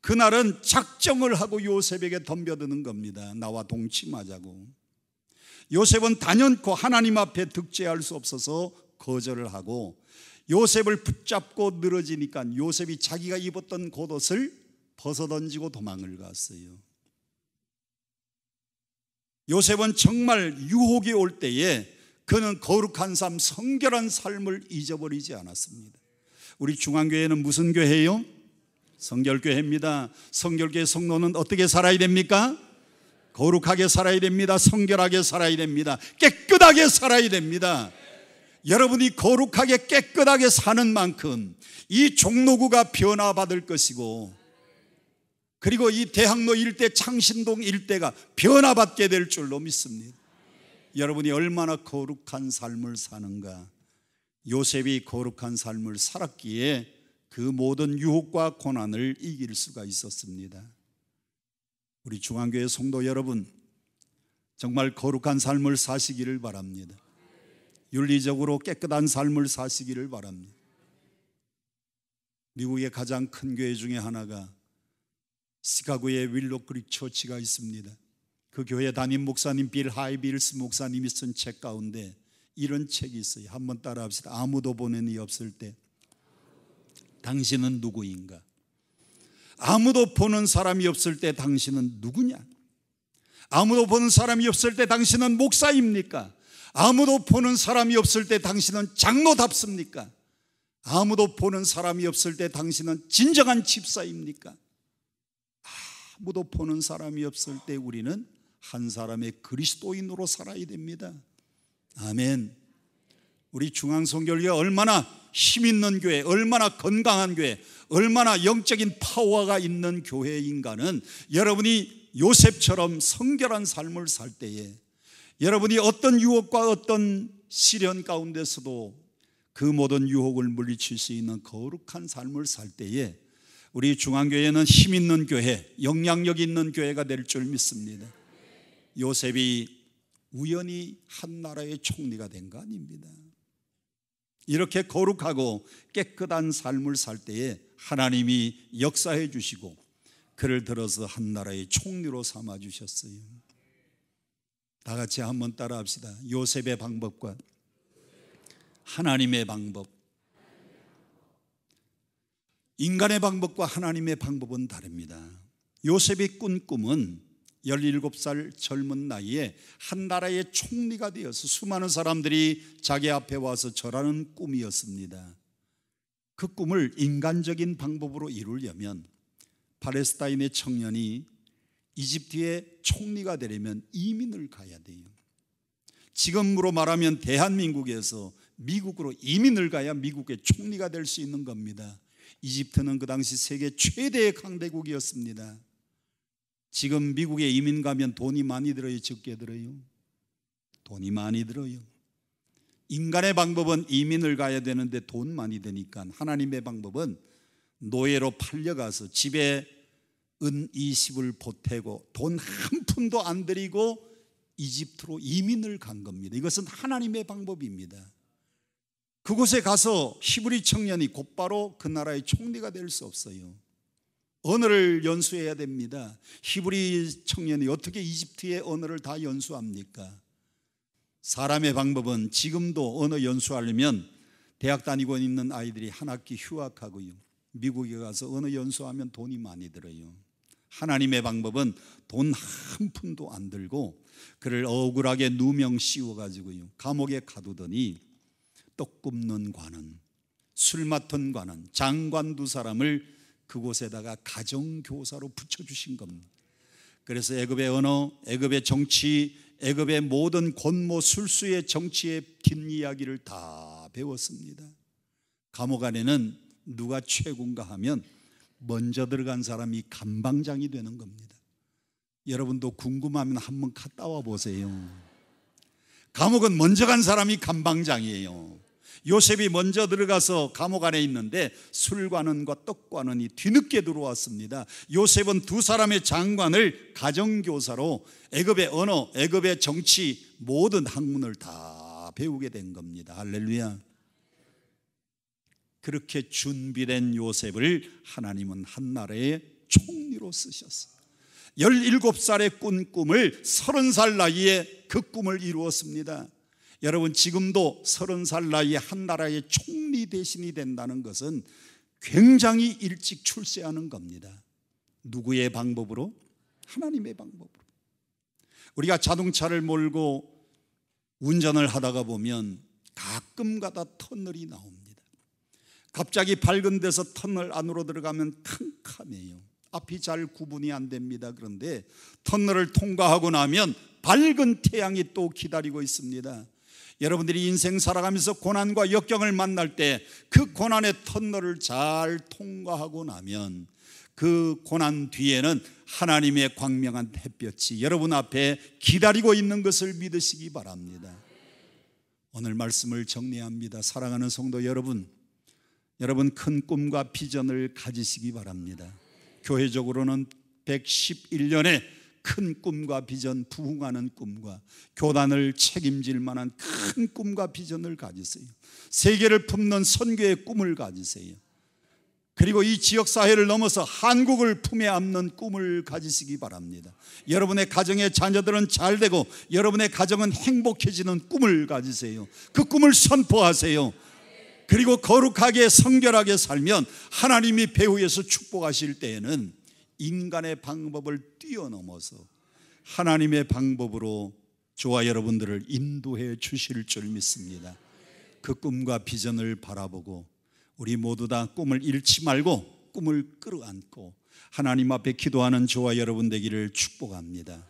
그날은 작정을 하고 요셉에게 덤벼드는 겁니다. 나와 동침하자고. 요셉은 단연코 하나님 앞에 득죄할 수 없어서 거절을 하고 요셉을 붙잡고 늘어지니까 요셉이 자기가 입었던 겉옷을 벗어던지고 도망을 갔어요. 요셉은 정말 유혹이 올 때에 그는 거룩한 삶, 성결한 삶을 잊어버리지 않았습니다. 우리 중앙교회는 무슨 교회예요? 성결교회입니다. 성결교회 성도는 어떻게 살아야 됩니까? 거룩하게 살아야 됩니다. 성결하게 살아야 됩니다. 깨끗하게 살아야 됩니다. 여러분이 거룩하게 깨끗하게 사는 만큼 이 종로구가 변화받을 것이고, 그리고 이 대학로 일대, 창신동 일대가 변화받게 될 줄로 믿습니다. 여러분이 얼마나 거룩한 삶을 사는가 요셉이 거룩한 삶을 살았기에 그 모든 유혹과 고난을 이길 수가 있었습니다. 우리 중앙교회 성도 여러분, 정말 거룩한 삶을 사시기를 바랍니다. 윤리적으로 깨끗한 삶을 사시기를 바랍니다. 미국의 가장 큰 교회 중에 하나가 시카고의 윌로 크릭 처치가 있습니다. 그 교회 담임 목사님 빌 하이빌스 목사님이 쓴 책 가운데 이런 책이 있어요. 한번 따라합시다. 아무도 보는 이 없을 때 당신은 누구인가? 아무도 보는 사람이 없을 때 당신은 누구냐? 아무도 보는 사람이 없을 때 당신은 목사입니까? 아무도 보는 사람이 없을 때 당신은 장로답습니까? 아무도 보는 사람이 없을 때 당신은 진정한 집사입니까? 아무도 보는 사람이 없을 때 우리는 한 사람의 그리스도인으로 살아야 됩니다. 아멘. 우리 중앙성결교회가 얼마나 힘 있는 교회, 얼마나 건강한 교회, 얼마나 영적인 파워가 있는 교회인가는 여러분이 요셉처럼 성결한 삶을 살 때에, 여러분이 어떤 유혹과 어떤 시련 가운데서도 그 모든 유혹을 물리칠 수 있는 거룩한 삶을 살 때에 우리 중앙교회는 힘 있는 교회, 영향력 있는 교회가 될 줄 믿습니다. 요셉이 우연히 한 나라의 총리가 된 거 아닙니다. 이렇게 거룩하고 깨끗한 삶을 살 때에 하나님이 역사해 주시고 그를 들어서 한 나라의 총리로 삼아 주셨어요. 다 같이 한번 따라 합시다. 요셉의 방법과 하나님의 방법. 인간의 방법과 하나님의 방법은 다릅니다. 요셉이 꾼 꿈은 17살 젊은 나이에 한 나라의 총리가 되어서 수많은 사람들이 자기 앞에 와서 절하는 꿈이었습니다. 그 꿈을 인간적인 방법으로 이루려면 팔레스타인의 청년이 이집트의 총리가 되려면 이민을 가야 돼요. 지금으로 말하면 대한민국에서 미국으로 이민을 가야 미국의 총리가 될 수 있는 겁니다. 이집트는 그 당시 세계 최대의 강대국이었습니다. 지금 미국에 이민 가면 돈이 많이 들어요, 적게 들어요? 돈이 많이 들어요. 인간의 방법은 이민을 가야 되는데 돈 많이 드니까, 하나님의 방법은 노예로 팔려가서 집에 은 20을 보태고 돈 한 푼도 안 들이고 이집트로 이민을 간 겁니다. 이것은 하나님의 방법입니다. 그곳에 가서 히브리 청년이 곧바로 그 나라의 총리가 될 수 없어요. 언어를 연수해야 됩니다. 히브리 청년이 어떻게 이집트의 언어를 다 연수합니까? 사람의 방법은 지금도 언어 연수하려면 대학 다니고 있는 아이들이 한 학기 휴학하고요, 미국에 가서 언어 연수하면 돈이 많이 들어요. 하나님의 방법은 돈 한 푼도 안 들고 그를 억울하게 누명 씌워가지고요 감옥에 가두더니 떡 굽는 관원, 술 맡은 관원, 장관 두 사람을 그곳에다가 가정교사로 붙여주신 겁니다. 그래서 애굽의 언어, 애굽의 정치, 애굽의 모든 권모 술수의 정치의 뒷이야기를 다 배웠습니다. 감옥 안에는 누가 최고인가 하면 먼저 들어간 사람이 감방장이 되는 겁니다. 여러분도 궁금하면 한번 갔다 와 보세요. 감옥은 먼저 간 사람이 감방장이에요. 요셉이 먼저 들어가서 감옥 안에 있는데 술관원과 떡관원이 뒤늦게 들어왔습니다. 요셉은 두 사람의 장관을 가정교사로 애굽의 언어, 애굽의 정치 모든 학문을 다 배우게 된 겁니다. 할렐루야. 그렇게 준비된 요셉을 하나님은 한 나라의 총리로 쓰셨어요. 17살에 꾼 꿈을 30살 나이에 그 꿈을 이루었습니다. 여러분, 지금도 30살 나이에 한 나라의 총리 대신이 된다는 것은 굉장히 일찍 출세하는 겁니다. 누구의 방법으로? 하나님의 방법으로. 우리가 자동차를 몰고 운전을 하다가 보면 가끔가다 터널이 나옵니다. 갑자기 밝은 데서 터널 안으로 들어가면 캄캄해요. 앞이 잘 구분이 안 됩니다. 그런데 터널을 통과하고 나면 밝은 태양이 또 기다리고 있습니다. 여러분들이 인생 살아가면서 고난과 역경을 만날 때 그 고난의 터널을 잘 통과하고 나면 그 고난 뒤에는 하나님의 광명한 햇볕이 여러분 앞에 기다리고 있는 것을 믿으시기 바랍니다. 오늘 말씀을 정리합니다. 사랑하는 성도 여러분, 여러분 큰 꿈과 비전을 가지시기 바랍니다. 교회적으로는 111년의 큰 꿈과 비전, 부흥하는 꿈과 교단을 책임질 만한 큰 꿈과 비전을 가지세요. 세계를 품는 선교의 꿈을 가지세요. 그리고 이 지역사회를 넘어서 한국을 품에 안는 꿈을 가지시기 바랍니다. 여러분의 가정의 자녀들은 잘되고 여러분의 가정은 행복해지는 꿈을 가지세요. 그 꿈을 선포하세요. 그리고 거룩하게 성결하게 살면 하나님이 배후에서 축복하실 때에는 인간의 방법을 뛰어넘어서 하나님의 방법으로 저와 여러분들을 인도해 주실 줄 믿습니다. 그 꿈과 비전을 바라보고 우리 모두 다 꿈을 잃지 말고 꿈을 끌어안고 하나님 앞에 기도하는 저와 여러분 되기를 축복합니다.